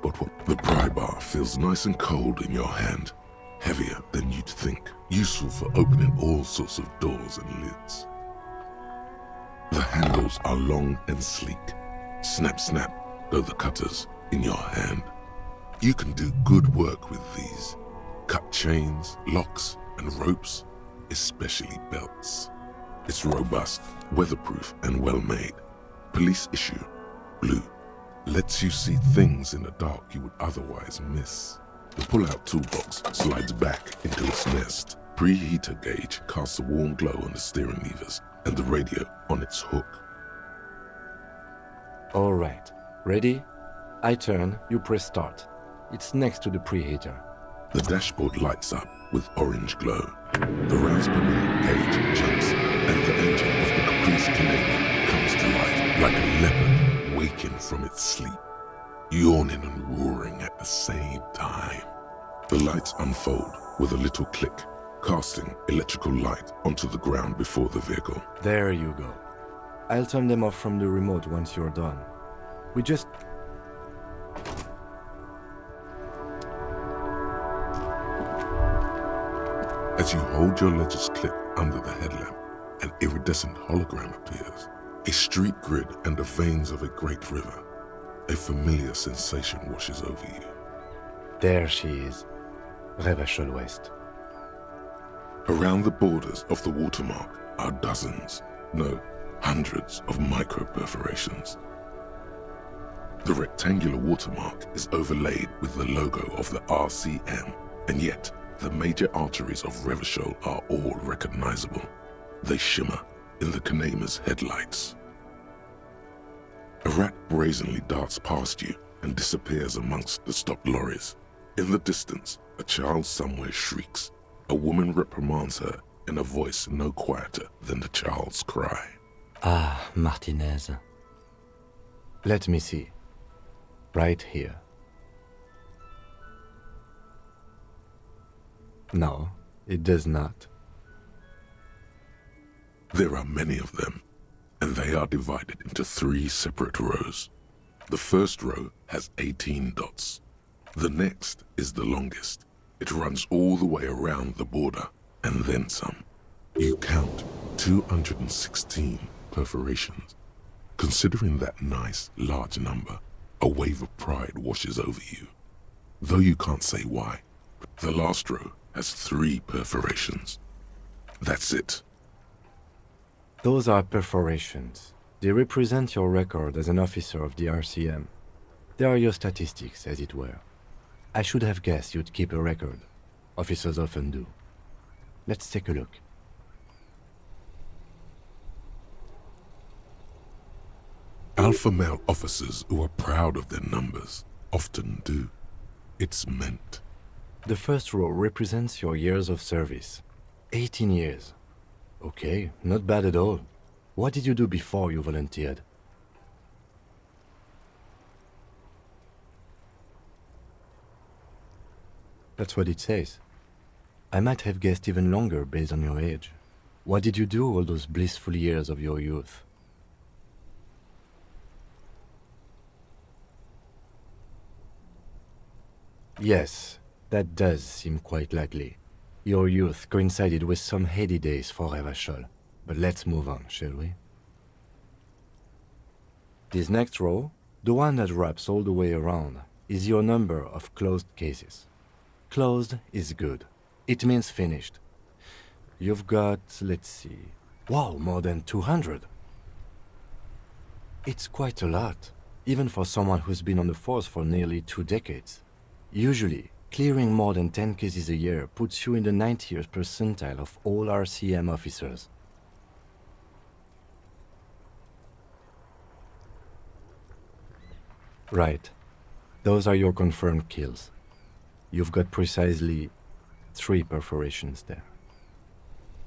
But what the pry bar feels nice and cold in your hand, heavier than you'd think, useful for opening all sorts of doors and lids. The handles are long and sleek. Snap, snap, go the cutters in your hand. You can do good work with these. Cut chains, locks, and ropes, especially belts. It's robust, weatherproof, and well-made. Police issue, blue. Lets you see things in the dark you would otherwise miss. The pull-out toolbox slides back into its nest. Preheater gauge casts a warm glow on the steering levers and the radio on its hook. All right. Ready? I turn, you press start. It's next to the preheater. The dashboard lights up with orange glow. The rounds per minute gauge jumps, and the engine of the Caprice Canadian waking from its sleep, yawning and roaring at the same time. The lights unfold with a little click, casting electrical light onto the ground before the vehicle. There you go. I'll turn them off from the remote once you're done. We just... As you hold your ledger's clip under the headlamp, an iridescent hologram appears. A street grid and the veins of a great river. A familiar sensation washes over you. There she is. Revachol West. Around the borders of the watermark are dozens, no, hundreds of micro-perforations. The rectangular watermark is overlaid with the logo of the RCM, and yet the major arteries of Revachol are all recognizable. They shimmer in the Kanema's headlights. A rat brazenly darts past you and disappears amongst the stopped lorries. In the distance, a child somewhere shrieks. A woman reprimands her in a voice no quieter than the child's cry. Ah, Martinez. Let me see. Right here. No, it does not. There are many of them, and they are divided into 3 separate rows. The first row has 18 dots. The next is the longest. It runs all the way around the border, and then some. You count 216 perforations. Considering that nice, large number, a wave of pride washes over you. Though you can't say why, the last row has 3 perforations. That's it. Those are perforations. They represent your record as an officer of the RCM. They are your statistics, as it were. I should have guessed you'd keep a record. Officers often do. Let's take a look. Alpha male officers who are proud of their numbers often do. It's meant. The first row represents your years of service. 18 years. Okay, not bad at all. What did you do before you volunteered? That's what it says. I might have guessed even longer based on your age. What did you do all those blissful years of your youth? Yes, that does seem quite likely. Your youth coincided with some heady days for Revachol. But let's move on, shall we? This next row, the one that wraps all the way around, is your number of closed cases. Closed is good. It means finished. You've got, let's see... Wow, more than 200. It's quite a lot, even for someone who's been on the force for nearly 2 decades. Usually, clearing more than 10 cases a year puts you in the 90th percentile of all RCM officers. Right. Those are your confirmed kills. You've got precisely 3 perforations there.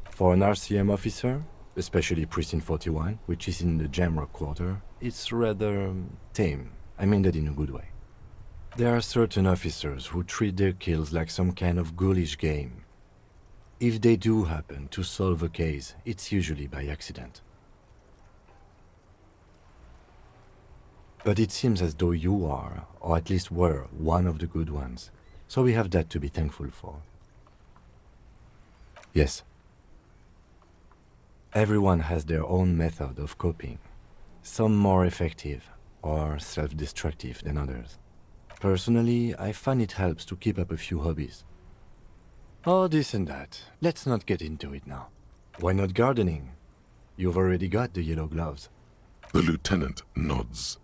For an RCM officer, especially Precinct 41, which is in the Jamrock quarter, it's rather tame. I mean that in a good way. There are certain officers who treat their kills like some kind of ghoulish game. If they do happen to solve a case, it's usually by accident. But it seems as though you are, or at least were, one of the good ones. So we have that to be thankful for. Yes. Everyone has their own method of coping. Some more effective, or self-destructive than others. Personally, I find it helps to keep up a few hobbies. Oh, this and that. Let's not get into it now. Why not gardening? You've already got the yellow gloves. The lieutenant nods.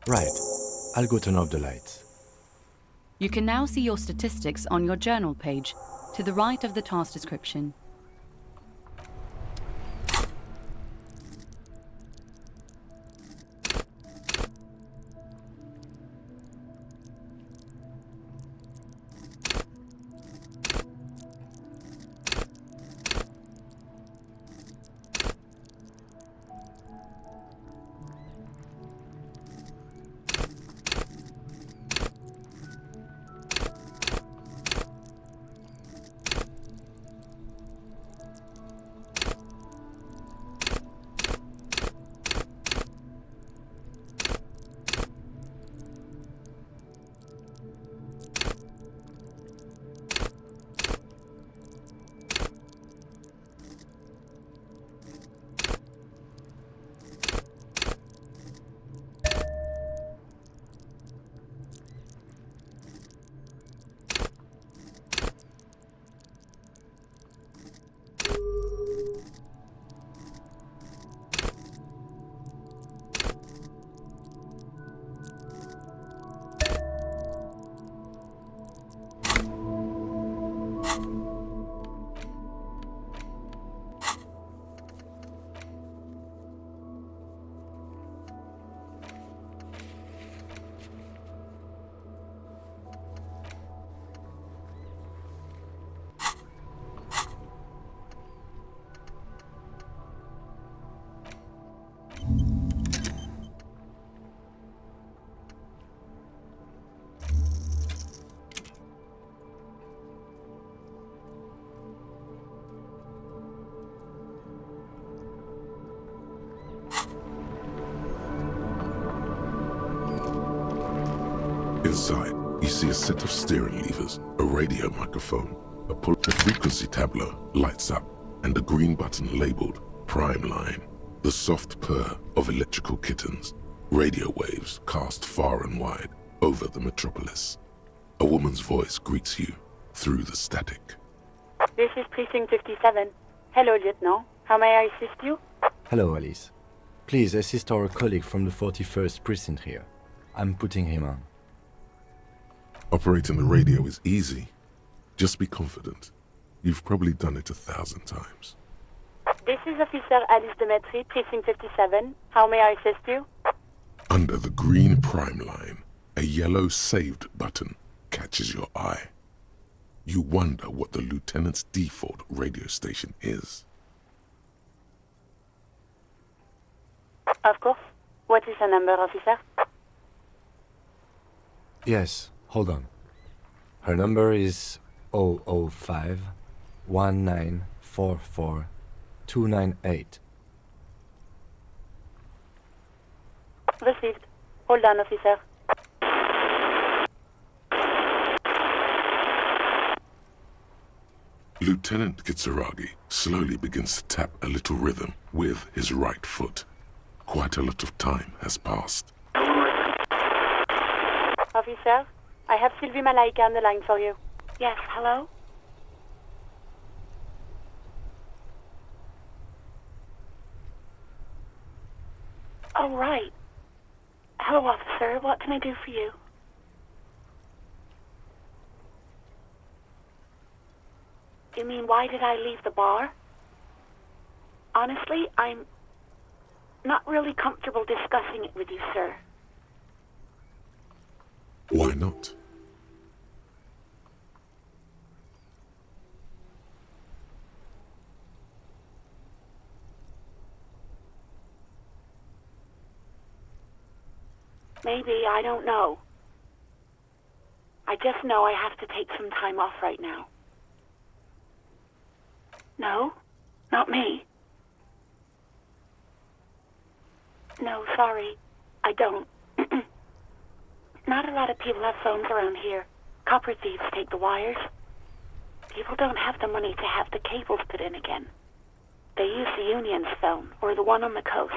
Right. I'll go turn off the lights. You can now see your statistics on your journal page, to the right of the task description. Inside, you see a set of steering levers, a radio microphone, a frequency tableau lights up, and a green button labeled Prime Line. The soft purr of electrical kittens, radio waves cast far and wide over the metropolis. A woman's voice greets you through the static. This is Precinct 57. Hello, Lieutenant. How may I assist you? Hello, Alice. Please assist our colleague from the 41st Precinct here. I'm putting him on. Operating the radio is easy. Just be confident. You've probably done it 1,000 times. This is Officer Alice Demetri, Precinct 57. How may I assist you? Under the green Prime Line, a yellow saved button catches your eye. You wonder what the lieutenant's default radio station is. Of course. What is the number, officer? Yes, hold on. Her number is 005 1944 298. Received. Hold on, officer. Lieutenant Kitsuragi slowly begins to tap a little rhythm with his right foot. Quite a lot of time has passed. Officer, I have Sylvie Malaika on the line for you. Yes, hello? Oh, right. Hello, officer. What can I do for you? You mean, why did I leave the bar? Honestly, I'm not really comfortable discussing it with you, sir. Why not? Maybe, I don't know. I just know I have to take some time off right now. No, not me. No, sorry, I don't. Not a lot of people have phones around here. Copper thieves take the wires. People don't have the money to have the cables put in again. They use the Union's phone, or the one on the coast.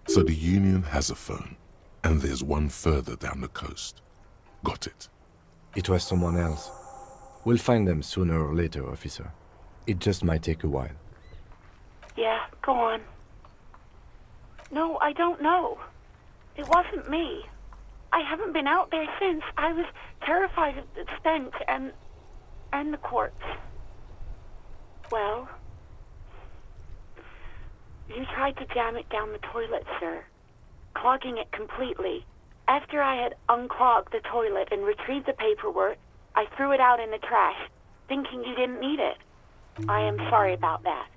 So the Union has a phone, and there's one further down the coast. Got it. It was someone else. We'll find them sooner or later, officer. It just might take a while. Yeah, go on. No, I don't know. It wasn't me. I haven't been out there since. I was terrified of the stench and the corpse. Well, you tried to jam it down the toilet, sir, clogging it completely. After I had unclogged the toilet and retrieved the paperwork, I threw it out in the trash, thinking you didn't need it. I am sorry about that.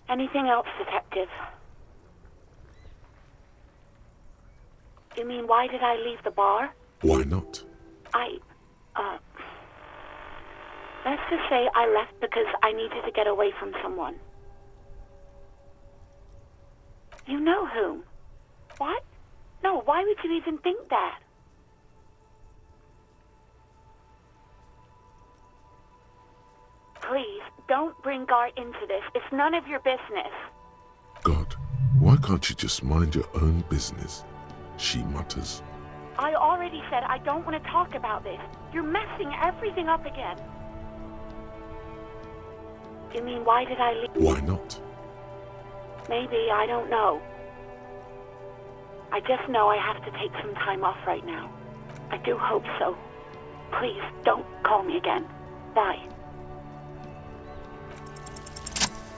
Anything else, Detective? You mean, why did I leave the bar? Why not? Let's just say I left because I needed to get away from someone. You know whom? What? No, why would you even think that? Please, don't bring Gart into this. It's none of your business. God, why can't you just mind your own business? She mutters. I already said I don't want to talk about this. You're messing everything up again. You mean, why did I leave? Why not? Maybe, I don't know. I just know I have to take some time off right now. I do hope so. Please, don't call me again. Bye.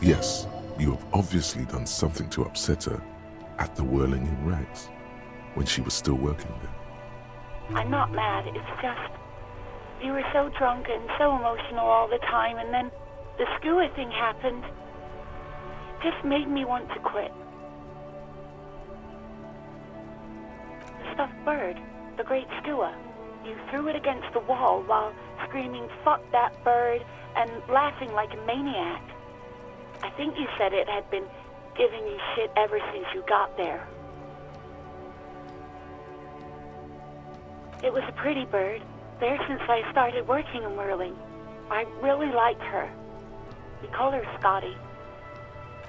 Yes, you have obviously done something to upset her at the Whirling in Rags, when she was still working there. I'm not mad, it's just... You were so drunk and so emotional all the time, and then the skua thing happened. It just made me want to quit. The stuffed bird, the great skua. You threw it against the wall while screaming, "Fuck that bird," and laughing like a maniac. I think you said it had been giving you shit ever since you got there. It was a pretty bird, there since I started working in whirling. I really liked her. We call her Scotty.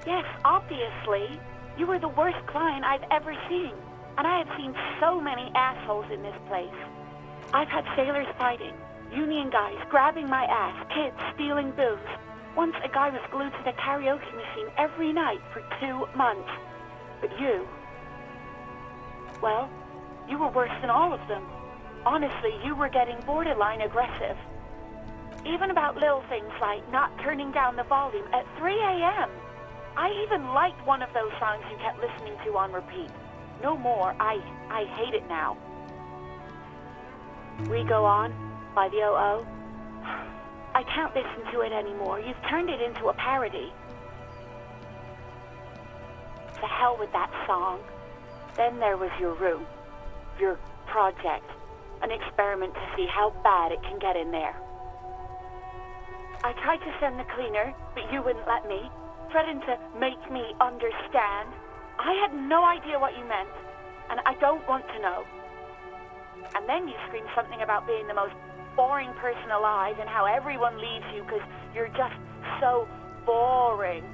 Yes, obviously. You were the worst client I've ever seen. And I have seen so many assholes in this place. I've had sailors fighting, union guys grabbing my ass, kids stealing booze. Once a guy was glued to the karaoke machine every night for 2 months. But you... well, you were worse than all of them. Honestly, you were getting borderline aggressive. Even about little things like not turning down the volume at 3 a.m. I even liked one of those songs you kept listening to on repeat. No more. I hate it now. We Go On by the O.O. I can't listen to it anymore. You've turned it into a parody. To hell with that song. Then there was your room. Your project. An experiment to see how bad it can get in there. I tried to send the cleaner, but you wouldn't let me. Threatened to make me understand. I had no idea what you meant, and I don't want to know. And then you screamed something about being the most boring person alive and how everyone leaves you because you're just so boring.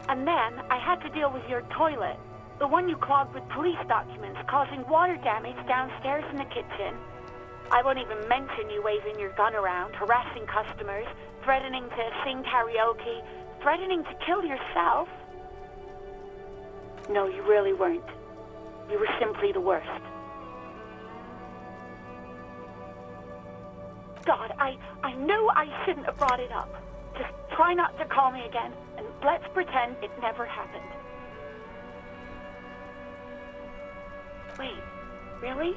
And then I had to deal with your toilet, the one you clogged with police documents, causing water damage downstairs in the kitchen. I won't even mention you waving your gun around, harassing customers, threatening to sing karaoke, threatening to kill yourself. No, you really weren't. You were simply the worst. God, I knew I shouldn't have brought it up. Just try not to call me again, and let's pretend it never happened. Wait, really?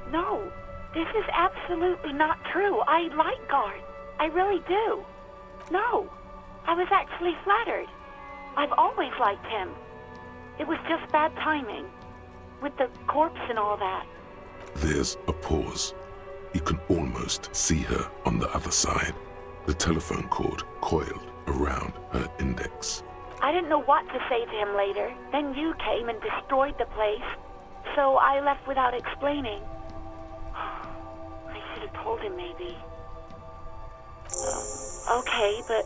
No, this is absolutely not true. I like Guard. I really do. No, I was actually flattered. I've always liked him. It was just bad timing. With the corpse and all that. There's a pause. You can almost see her on the other side. The telephone cord coiled around her index. I didn't know what to say to him later. Then you came and destroyed the place. So I left without explaining. I should have told him maybe. Okay, but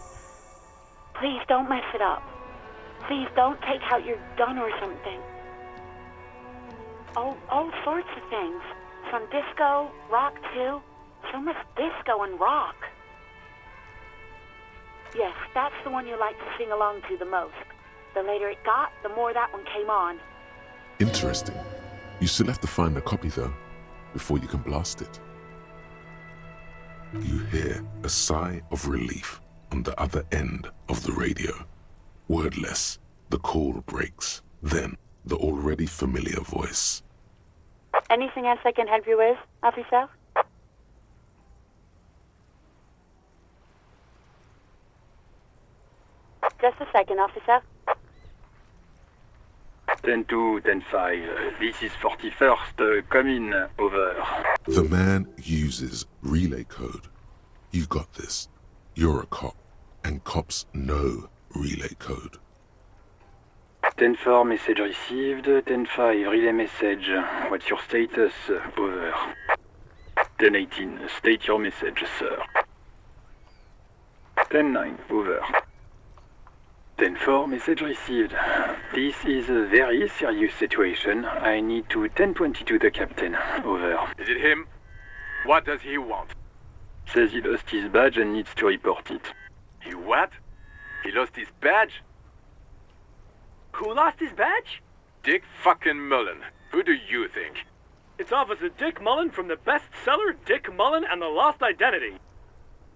please don't mess it up. Please don't take out your gun or something. All sorts of things. Some disco, rock too. So much disco and rock. Yes, that's the one you like to sing along to the most. The later it got, the more that one came on. Interesting. You still have to find a copy though, before you can blast it. You hear a sigh of relief on the other end of the radio. Wordless, the call breaks. Then, the already familiar voice. Anything else I can help you with, officer? Just a second, officer. 10-2, 10-5. This is 41st. Come in. Over. The man uses relay code. You got this. You're a cop, and cops know relay code. 10-4, message received. 10-5, relay message. What's your status? Over. 10-18, state your message, sir. 10-9, over. 10-4, message received. This is a very serious situation. I need to 10-22 the captain. Over. Is it him? What does he want? Says he lost his badge and needs to report it. He what? He lost his badge? Who lost his badge? Dick fucking Mullen. Who do you think? It's Officer Dick Mullen from the bestseller Dick Mullen and the Lost Identity.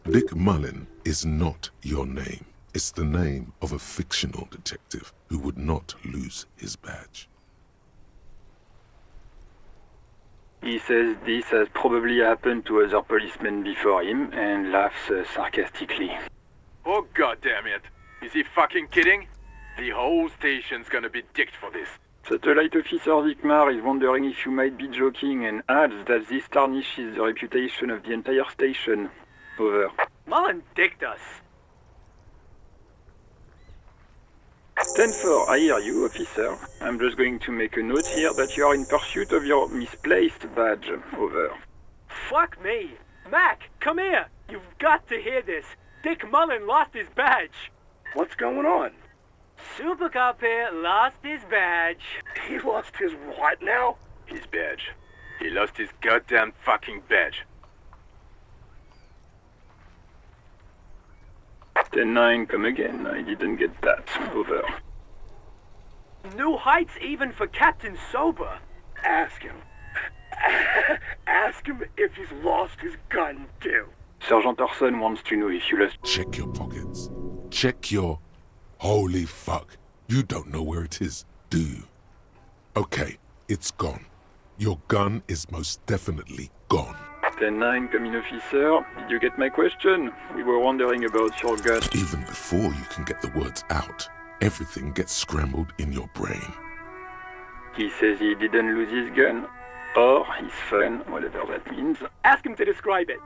Dick Mullen is not your name. It's the name of a fictional detective who would not lose his badge. He says this has probably happened to other policemen before him and laughs sarcastically. Oh goddamn it! Is he fucking kidding? The whole station's gonna be dicked for this. Satellite Officer Vikmar is wondering if you might be joking and adds that this tarnishes the reputation of the entire station. Over. Mullen dicked us. 10-4, I hear you, officer. I'm just going to make a note here that you are in pursuit of your misplaced badge. Over. Fuck me. Mac, come here. You've got to hear this. Dick Mullen lost his badge. What's going on? Super Cop here lost his badge. He lost his what now? His badge. He lost his goddamn fucking badge. 10-9, come again. I didn't get that. Over. New heights even for Captain Sober. Ask him. Ask him if he's lost his gun, too. Sergeant Orson wants to know if you lost... Check your pockets. Check your... Holy fuck. You don't know where it is, do you? Okay, it's gone. Your gun is most definitely gone. 10-9, come in, officer. Did you get my question? We were wondering about your gun. Even before you can get the words out, everything gets scrambled in your brain. He says he didn't lose his gun. Or his fun, whatever that means. Ask him to describe it.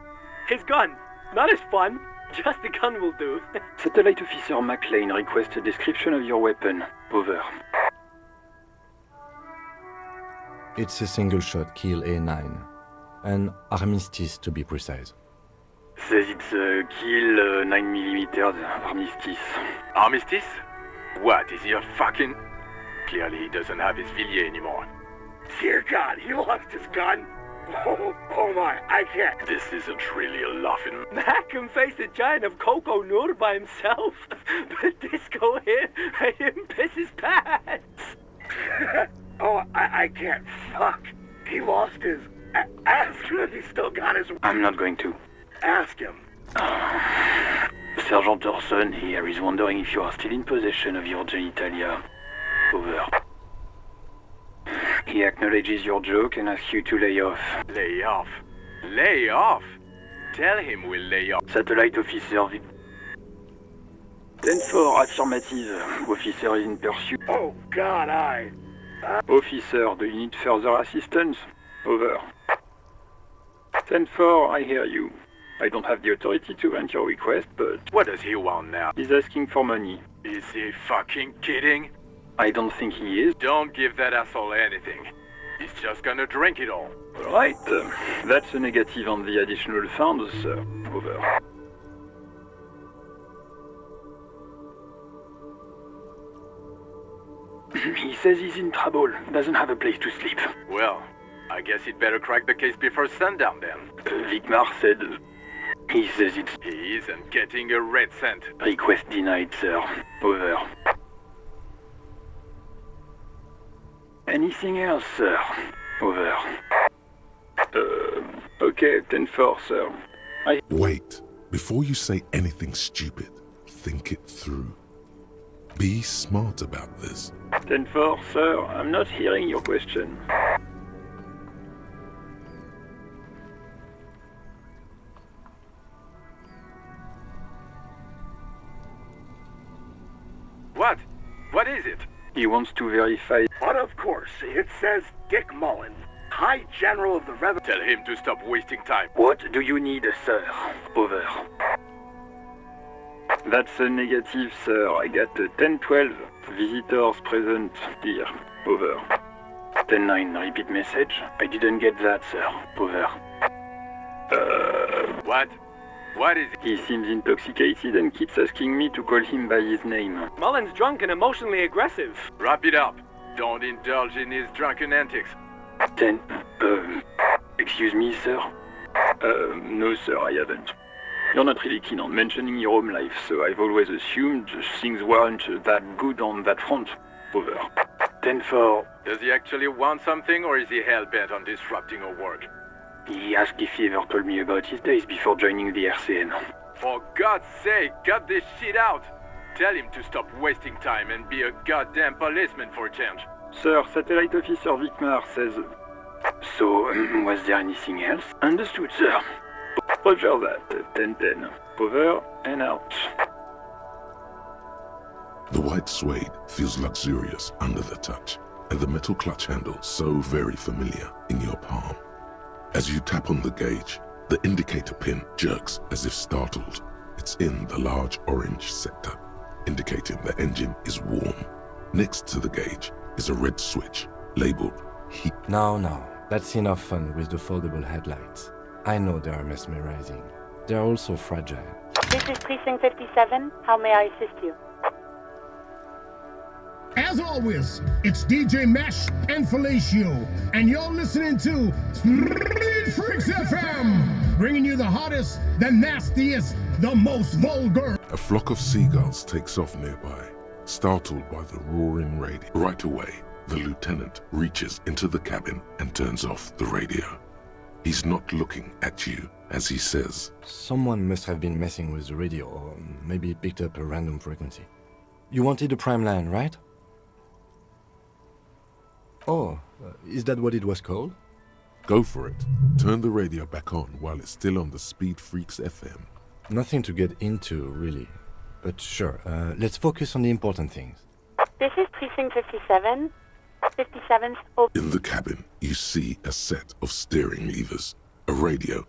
His gun. Not his fun. Just the gun will do. Satellite Officer McLean requests a description of your weapon. Over. It's a single-shot kill A9. An armistice, to be precise. Says it's a kill 9mm armistice. Armistice? What, is he a fucking... Clearly he doesn't have his Villiers anymore. Dear God, he lost his gun? Oh my, I can't. This isn't really a laughing... Mac can face a giant of Coco Noor by himself. But Disco here made him piss his pants. Oh, I can't. Fuck. He lost his... Ask him if he's still got his... I'm not going to. Ask him. Sergeant Orson here is wondering if you are still in possession of your genitalia. Over. He acknowledges your joke and asks you to lay off. Lay off? Lay off? Tell him we'll lay off. Satellite Officer 10-4, affirmative. Officer is in pursuit. Oh God, Officer, do you need further assistance? Over. 10-4, I hear you. I don't have the authority to grant your request, but... What does he want now? He's asking for money. Is he fucking kidding? I don't think he is. Don't give that asshole anything. He's just gonna drink it all. Right. That's a negative on the additional funds, sir. Over. He says he's in trouble. Doesn't have a place to sleep. Well, I guess he'd better crack the case before sundown then. Vicmar said... He says it's... He isn't getting a red cent. Request denied, sir. Over. Anything else, sir? Over. Okay, 10-4, sir. Wait. Before you say anything stupid, think it through. Be smart about this. 10-4, sir. I'm not hearing your question. What? What is it? He wants to verify... But of course, it says Dick Mullen, High General of the Revenue... Tell him to stop wasting time. What do you need, sir? Over. That's a negative, sir. I got 10-12. Visitors present here. Over. 10-9, repeat message. I didn't get that, sir. Over. What? What is it? He seems intoxicated and keeps asking me to call him by his name. Mullen's drunk and emotionally aggressive. Wrap it up. Don't indulge in his drunken antics. 10... excuse me, sir? No, sir, I haven't. You're not really keen on mentioning your home life, so I've always assumed things weren't that good on that front. Over. 10-4. Does he actually want something, or is he hell-bent on disrupting our work? He asked if he ever told me about his days before joining the RCN. For God's sake, cut this shit out! Tell him to stop wasting time and be a goddamn policeman for a change. Sir, Satellite Officer Vicmar says... So, was there anything else? Understood, sir. Roger that. 10-10. Over and out. The white suede feels luxurious under the touch, and the metal clutch handle so very familiar in your palm. As you tap on the gauge, the indicator pin jerks as if startled. It's in the large orange sector. indicating the engine is warm. Next to the gauge is a red switch labeled heat. No, that's enough fun with the foldable headlights. I know they are mesmerizing. They are also fragile. This is Precinct 57. How may I assist you? As always, it's DJ Mesh and Felicio, and you're listening to Street Freaks FM, bringing you the hottest, the nastiest, the most vulgar. A flock of seagulls takes off nearby, startled by the roaring radio. Right away, the lieutenant reaches into the cabin and turns off the radio. He's not looking at you as he says, Someone must have been messing with the radio, or maybe picked up a random frequency. You wanted a prime line, right? Oh, is that what it was called? Go for it. Turn the radio back on while it's still on the Speed Freaks FM. Nothing to get into, really. But sure, let's focus on the important things. This is Precinct 57. 57's... In the cabin, you see a set of steering levers, a radio,